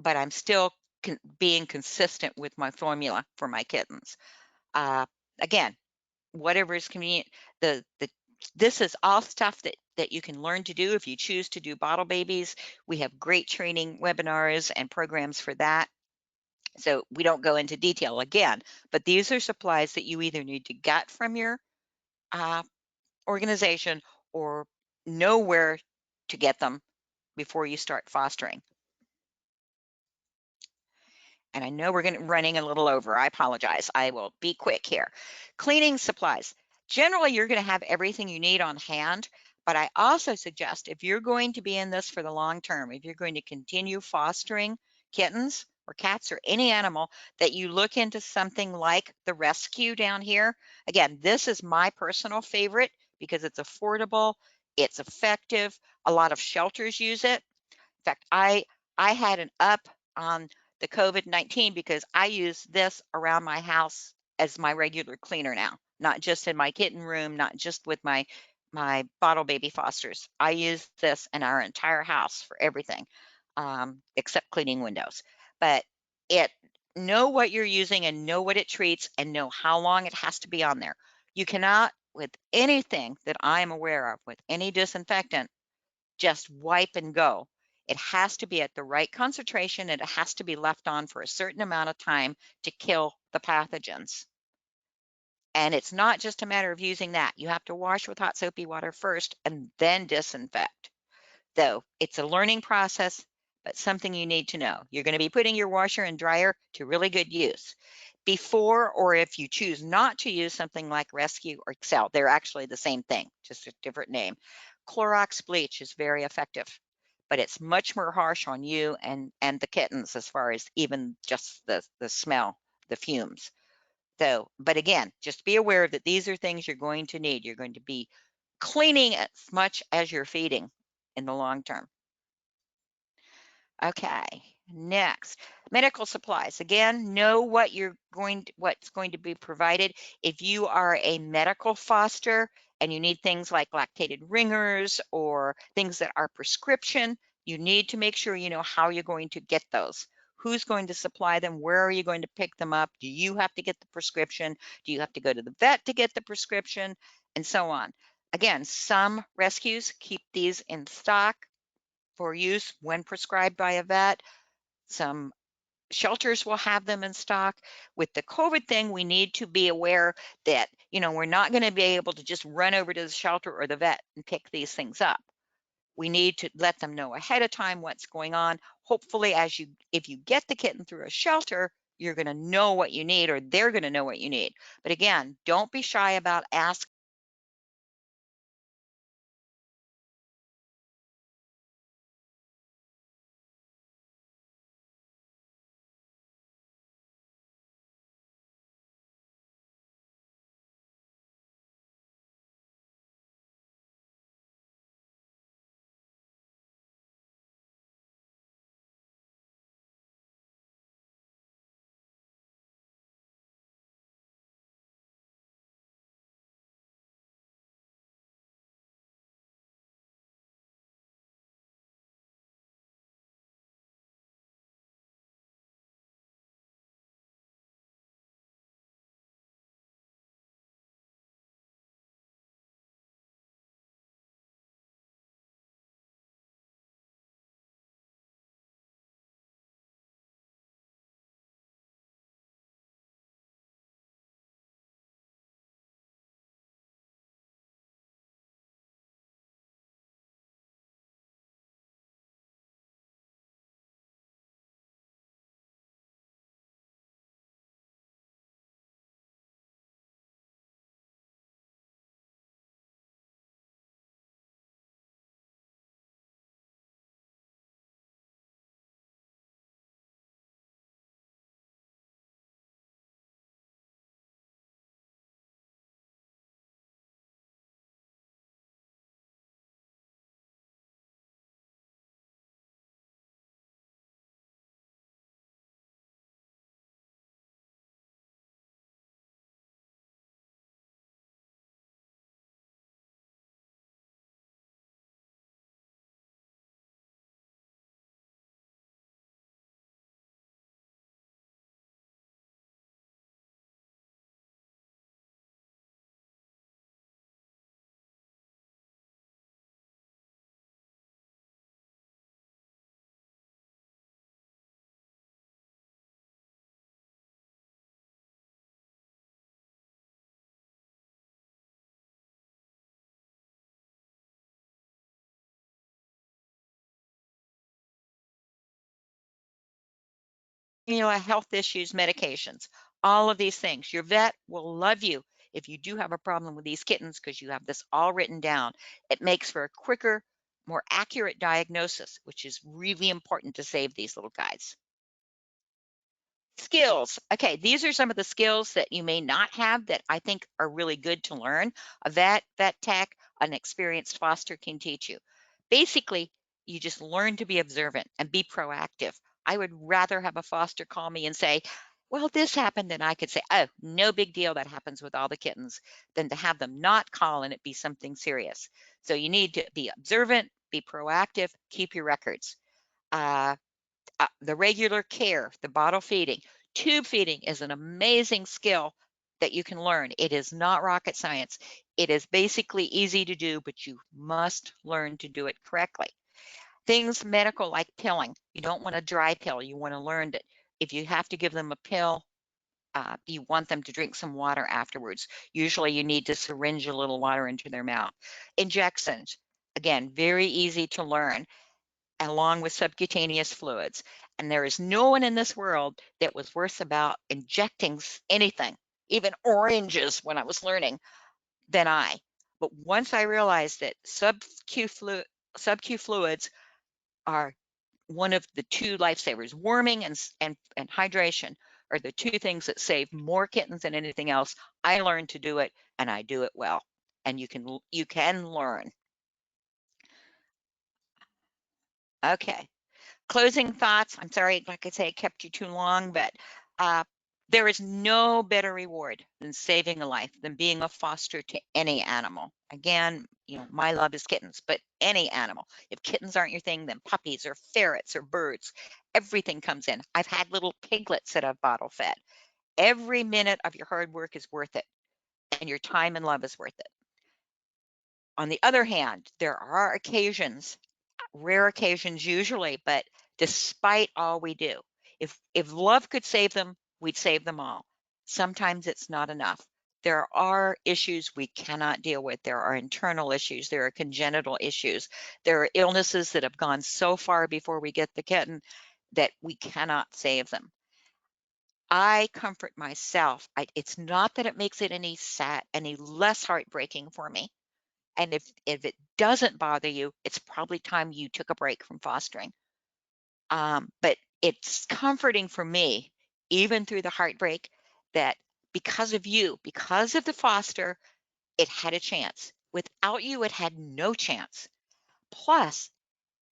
but I'm still being consistent with my formula for my kittens. Again, whatever is convenient. The This is all stuff that you can learn to do if you choose to do bottle babies. We have great training webinars and programs for that. So we don't go into detail again, but these are supplies that you either need to get from your uh, organization or know where to get them before you start fostering. And I know we're running a little over. I apologize. I will be quick here. Cleaning supplies. Generally, you're going to have everything you need on hand, but I also suggest if you're going to be in this for the long term, if you're going to continue fostering kittens or cats or any animal, that you look into something like the rescue down here. Again, this is my personal favorite because it's affordable, it's effective. A lot of shelters use it. In fact, I had an up on the COVID-19 because I use this around my house as my regular cleaner now, not just in my kitten room, not just with my bottle baby fosters. I use this in our entire house for everything, except cleaning windows. But it know what you're using and know what it treats and know how long it has to be on there. You cannot, with anything that I am aware of, with any disinfectant, just wipe and go. It has to be at the right concentration and it has to be left on for a certain amount of time to kill the pathogens. And it's not just a matter of using that. You have to wash with hot soapy water first and then disinfect. Though it's a learning process, but something you need to know. You're going to be putting your washer and dryer to really good use. Before, or if you choose not to use something like Rescue or Excel, they're actually the same thing, just a different name. Clorox bleach is very effective, but it's much more harsh on you and the kittens as far as even just the smell, the fumes. So, but again, just be aware that these are things you're going to need. You're going to be cleaning as much as you're feeding in the long term. Okay, next, medical supplies. Again, know what's going to be provided. If you are a medical foster and you need things like lactated ringers or things that are prescription, you need to make sure you know how you're going to get those. Who's going to supply them? Where are you going to pick them up? Do you have to get the prescription? Do you have to go to the vet to get the prescription? And so on. Again, some rescues keep these in stock for use when prescribed by a vet. Some shelters will have them in stock. With the COVID thing, we need to be aware that, we're not going to be able to just run over to the shelter or the vet and pick these things up. We need to let them know ahead of time what's going on. Hopefully, if you get the kitten through a shelter, you're going to know what you need, or they're going to know what you need. But again, don't be shy about asking. health issues, medications, all of these things. Your vet will love you if you do have a problem with these kittens because you have this all written down. It makes for a quicker, more accurate diagnosis, which is really important to save these little guys. Skills. Okay, these are some of the skills that you may not have that I think are really good to learn. A vet tech, an experienced foster can teach you. Basically, you just learn to be observant and be proactive. I would rather have a foster call me and say, well, this happened, and I could say, oh, no big deal, that happens with all the kittens, than to have them not call and it be something serious. So you need to be observant, be proactive, keep your records. The regular care, the bottle feeding. Tube feeding is an amazing skill that you can learn. It is not rocket science. It is basically easy to do, but you must learn to do it correctly. Things medical like pilling. You don't want a dry pill. You want to learn that if you have to give them a pill, you want them to drink some water afterwards. Usually you need to syringe a little water into their mouth. Injections, again, very easy to learn, along with subcutaneous fluids. And there is no one in this world that was worse about injecting anything, even oranges when I was learning, than I. But once I realized that sub-Q fluids are one of the two lifesavers, warming and hydration are the two things that save more kittens than anything else, I learned to do it, and I do it well. And you can learn. Okay. Closing thoughts. I'm sorry, like I say, I kept you too long, but there is no better reward than saving a life, than being a foster to any animal. Again, my love is kittens, but any animal. If kittens aren't your thing, then puppies or ferrets or birds, everything comes in. I've had little piglets that I've bottle fed. Every minute of your hard work is worth it, and your time and love is worth it. On the other hand, there are occasions, rare occasions usually, but despite all we do, if love could save them, we'd save them all. Sometimes it's not enough. There are issues we cannot deal with. There are internal issues. There are congenital issues. There are illnesses that have gone so far before we get the kitten that we cannot save them. I comfort myself. It's not that it makes it any less heartbreaking for me. And if it doesn't bother you, it's probably time you took a break from fostering. But it's comforting for me, even through the heartbreak, that because of you, because of the foster, it had a chance. Without you, it had no chance. Plus,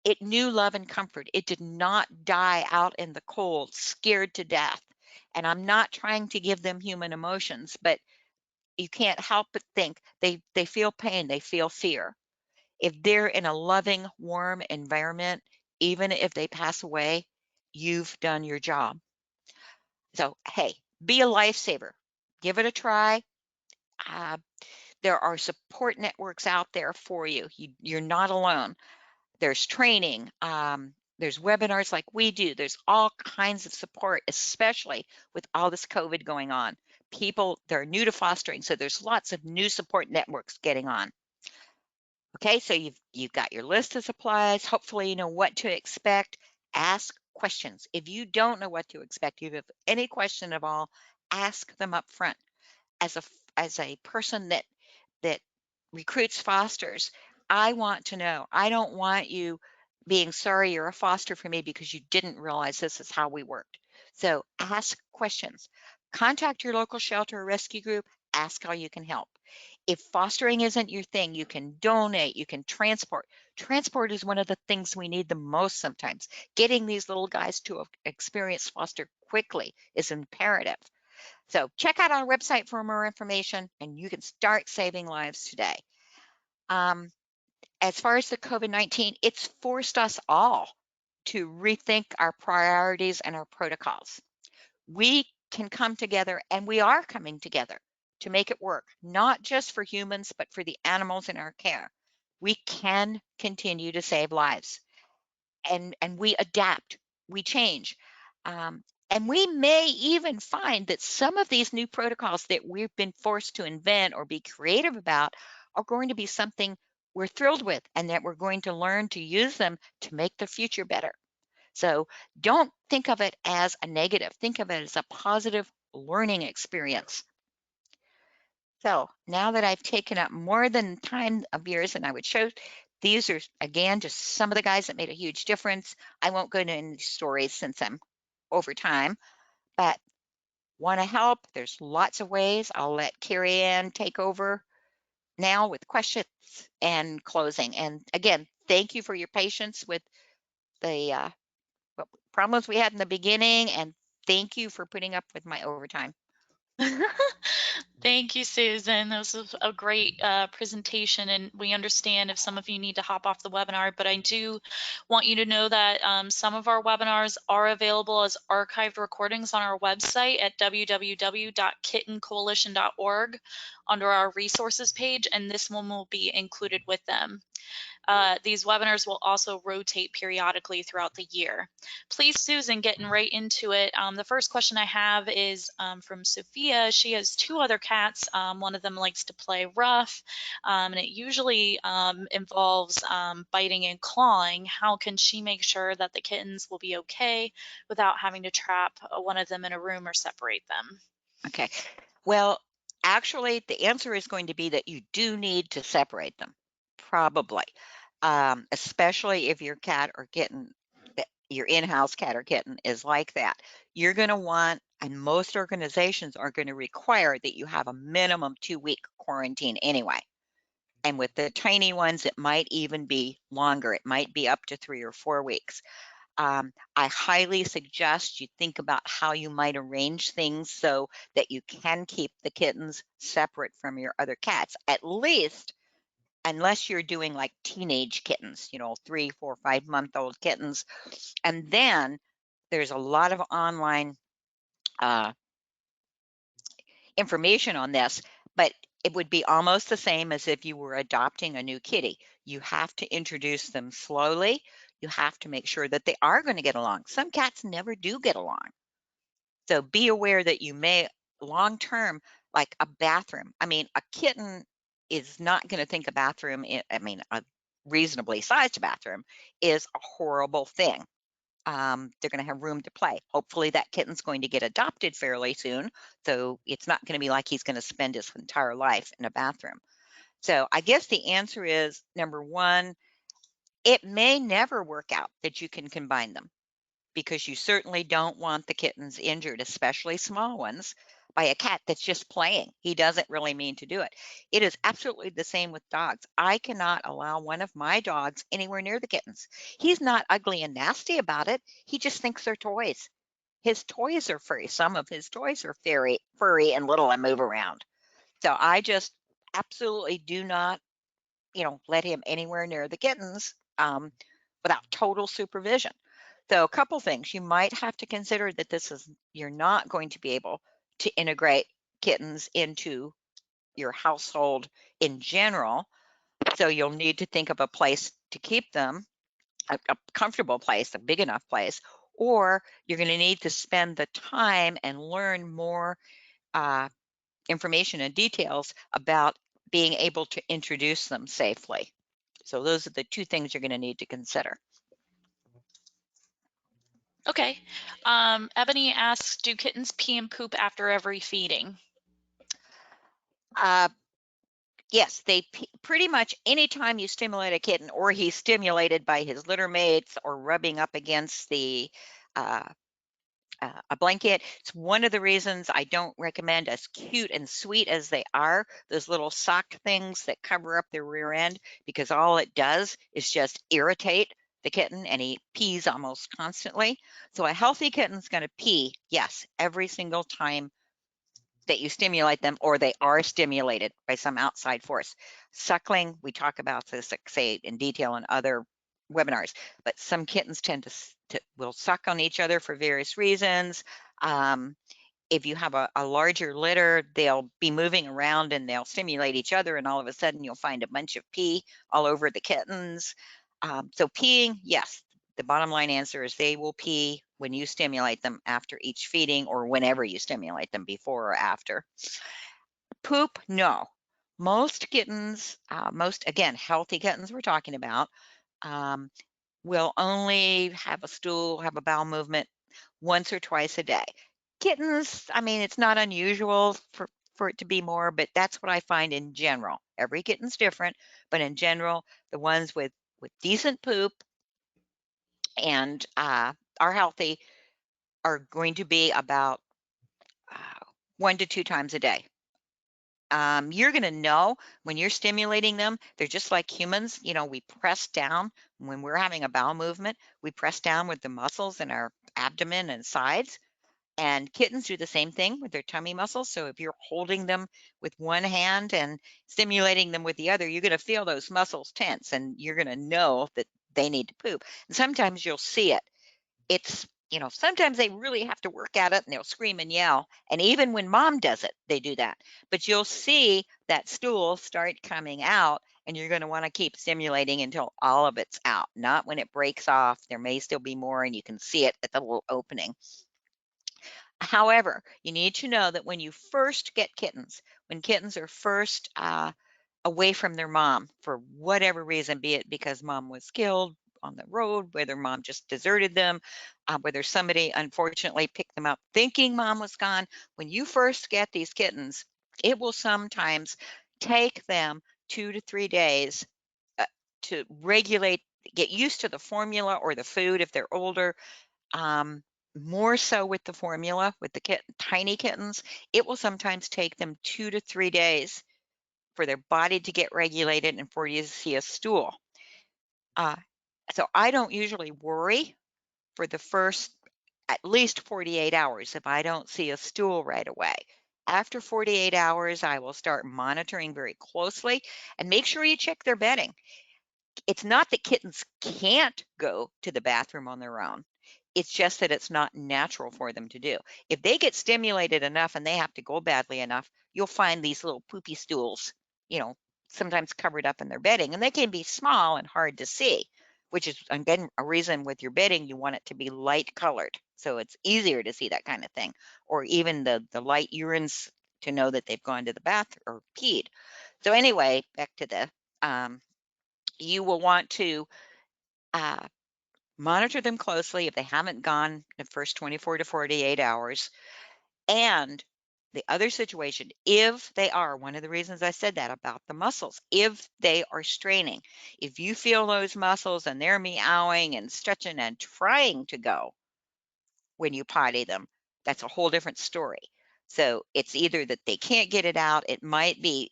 it knew love and comfort. It did not die out in the cold, scared to death. And I'm not trying to give them human emotions, but you can't help but think they feel pain, they feel fear. If they're in a loving, warm environment, even if they pass away, you've done your job. So, hey, be a lifesaver. Give it a try. There are support networks out there for you. You're not alone. There's training. There's webinars like we do. There's all kinds of support, especially with all this COVID going on. People, they're new to fostering, so there's lots of new support networks getting on. Okay, so you've got your list of supplies. Hopefully you know what to expect. Ask questions. If you don't know what to expect, if you have any question at all, ask them up front. As a person that recruits fosters, I want to know. I don't want you being sorry you're a foster for me because you didn't realize this is how we worked. So ask questions. Contact your local shelter or rescue group. Ask how you can help. If fostering isn't your thing, you can donate, you can transport. Transport is one of the things we need the most sometimes. Getting these little guys to experience foster quickly is imperative. So check out our website for more information, and you can start saving lives today. As far as the COVID-19, it's forced us all to rethink our priorities and our protocols. We can come together, and we are coming together to make it work, not just for humans, but for the animals in our care. We can continue to save lives, and we adapt, we change. And we may even find that some of these new protocols that we've been forced to invent or be creative about are going to be something we're thrilled with, and that we're going to learn to use them to make the future better. So don't think of it as a negative. Think of it as a positive learning experience. So now that I've taken up more than time of yours and I would show, these are again just some of the guys that made a huge difference. I won't go into any stories since I'm over time, but want to help? There's lots of ways. I'll let Carrie Ann take over now with questions and closing. And again, thank you for your patience with the problems we had in the beginning, and thank you for putting up with my overtime. Thank you, Susan. This was a great presentation, and we understand if some of you need to hop off the webinar, but I do want you to know that some of our webinars are available as archived recordings on our website at www.kittencoalition.org under our resources page, and this one will be included with them. These webinars will also rotate periodically throughout the year. Please, Susan, getting right into it. The first question I have is from Sophia. She has two other cats. One of them likes to play rough, and it usually involves biting and clawing. How can she make sure that the kittens will be okay without having to trap one of them in a room or separate them? Okay. Well, actually, the answer is going to be that you do need to separate them, probably, especially if your cat or kitten, your in-house cat or kitten is like that. You're going to want, and most organizations are going to require that you have a minimum 2-week quarantine anyway. And with the tiny ones, it might even be longer. It might be up to 3 or 4 weeks. I highly suggest you think about how you might arrange things so that you can keep the kittens separate from your other cats, at least unless you're doing like teenage kittens, 3, 4, 5-month-old kittens. And then there's a lot of online uh, information on this, but it would be almost the same as if you were adopting a new kitty. You have to introduce them slowly. You have to make sure that they are going to get along. Some cats never do get along. So be aware that you may long term, like a bathroom. I mean, a kitten is not going to think a bathroom, a reasonably sized bathroom is a horrible thing. They're going to have room to play. Hopefully, that kitten's going to get adopted fairly soon. So it's not going to be like he's going to spend his entire life in a bathroom. So I guess the answer is number one, it may never work out that you can combine them because you certainly don't want the kittens injured, especially small ones, by a cat that's just playing. He doesn't really mean to do it. It is absolutely the same with dogs. I cannot allow one of my dogs anywhere near the kittens. He's not ugly and nasty about it. He just thinks they're toys. His toys are furry. Some of his toys are furry and little and move around. So I just absolutely do not, let him anywhere near the kittens without total supervision. So a couple things you might have to consider that you're not going to be able to integrate kittens into your household in general. So you'll need to think of a place to keep them, a comfortable place, a big enough place, or you're going to need to spend the time and learn more uh, information and details about being able to introduce them safely. So those are the two things you're going to need to consider. Okay. Ebony asks, do kittens pee and poop after every feeding? Uh, yes, pretty much anytime you stimulate a kitten or he's stimulated by his litter mates or rubbing up against uh, a blanket. It's one of the reasons I don't recommend, as cute and sweet as they are, those little sock things that cover up their rear end, because all it does is just irritate the kitten and he pees almost constantly. So a healthy kitten's going to pee, yes, every single time that you stimulate them or they are stimulated by some outside force. Suckling, we talk about this, say, in detail in other webinars, but some kittens tend to will suck on each other for various reasons. If you have a larger litter, they'll be moving around and they'll stimulate each other, and all of a sudden you'll find a bunch of pee all over the kittens. So peeing, yes, the bottom line answer is they will pee when you stimulate them after each feeding or whenever you stimulate them, before or after. Poop, no. Most kittens, again, healthy kittens we're talking about, um, will only have a stool, have a bowel movement once or twice a day. Kittens, I mean, it's not unusual for it to be more, but that's what I find in general. Every kitten's different, but in general, the ones with decent poop and are healthy are going to be about 1 to 2 times a day. You're going to know when you're stimulating them. They're just like humans. You know, we press down when we're having a bowel movement. We press down with the muscles in our abdomen and sides. And kittens do the same thing with their tummy muscles. So if you're holding them with one hand and stimulating them with the other, you're going to feel those muscles tense and you're going to know that they need to poop. And sometimes you'll see it. It's, you know, sometimes they really have to work at it and they'll scream and yell. And even when mom does it, they do that. But you'll see that stool start coming out and you're going to want to keep stimulating until all of it's out, not when it breaks off. There may still be more and you can see it at the little opening. However, you need to know that when you first get kittens, when kittens are first away from their mom for whatever reason, be it because mom was killed on the road, whether mom just deserted them, whether somebody unfortunately picked them up thinking mom was gone, when you first get these kittens, it will sometimes take them 2 to 3 days to regulate, get used to the formula or the food if they're older. Um, More so with the formula, with the tiny kittens, it will sometimes take them 2 to 3 days for their body to get regulated and for you to see a stool. Uh, so I don't usually worry for the first at least 48 hours if I don't see a stool right away. After 48 hours, I will start monitoring very closely and make sure you check their bedding. It's not that kittens can't go to the bathroom on their own. It's just that it's not natural for them to do. If they get stimulated enough and they have to go badly enough, you'll find these little poopy stools, you know, sometimes covered up in their bedding, and they can be small and hard to see, which is again a reason with your bedding you want it to be light colored so it's easier to see that kind of thing, or even the light urines to know that they've gone to the bathroom or peed. So anyway, back to the you will want to uh, monitor them closely if they haven't gone the first 24 to 48 hours. And the other situation, if they are, one of the reasons I said that about the muscles, if they are straining, if you feel those muscles and they're meowing and stretching and trying to go when you potty them, that's a whole different story. So it's either that they can't get it out, it might be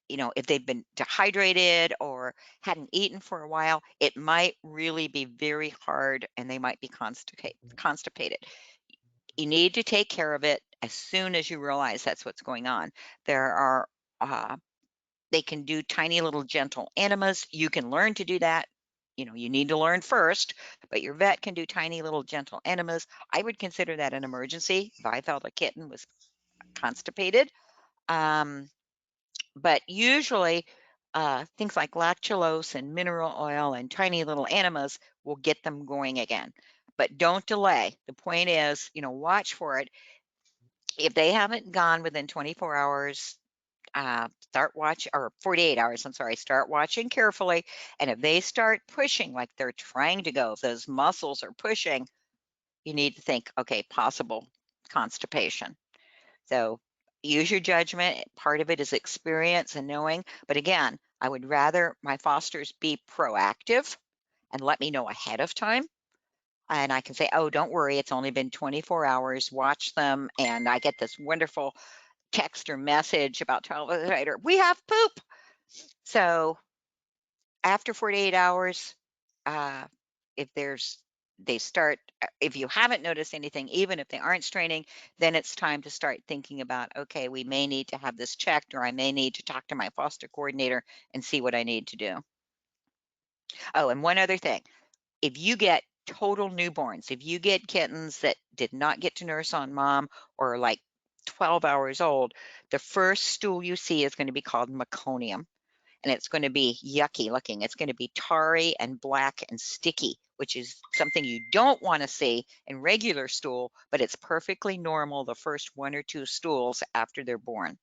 you know, if they've been dehydrated or hadn't eaten for a while, it might really be very hard and they might be constipated. You need to take care of it as soon as you realize that's what's going on. There are, uh, they can do tiny little gentle enemas. You can learn to do that. You know, you need to learn first, but your vet can do tiny little gentle enemas. I would consider that an emergency if I felt a kitten was constipated. Um, but usually, things like lactulose and mineral oil and tiny little enemas will get them going again. But don't delay. The point is, you know, watch for it. If they haven't gone within 24 hours, start watch or 48 hours, I'm sorry, start watching carefully. And if they start pushing like they're trying to go, if those muscles are pushing, you need to think, okay, possible constipation. So use your judgment. Part of it is experience and knowing. But again, I would rather my fosters be proactive and let me know ahead of time. And I can say, oh, don't worry, it's only been 24 hours. Watch them. And I get this wonderful text or message about 12 hours later, we have poop. So after 48 hours, uh, if there's they start if you haven't noticed anything, even if they aren't straining, then it's time to start thinking about, okay, we may need to have this checked, or I may need to talk to my foster coordinator and see what I need to do. Oh, and one other thing, if you get total newborns, if you get kittens that did not get to nurse on mom or like 12 hours old, the first stool you see is going to be called meconium, and it's going to be yucky looking. It's going to be tarry and black and sticky, which is something you don't want to see in regular stool, but it's perfectly normal the first 1 or 2 stools after they're born.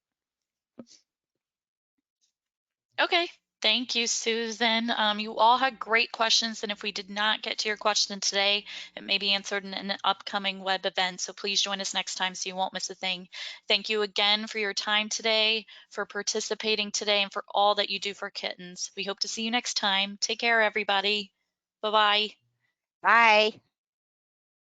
Okay, Thank you, Susan. You all had great questions, and if we did not get to your question today, it may be answered in an upcoming web event. So please join us next time so you won't miss a thing. Thank you again for your time today, for participating today, and for all that you do for kittens. We hope to see you next time. Take care, everybody. Bye-bye. Bye.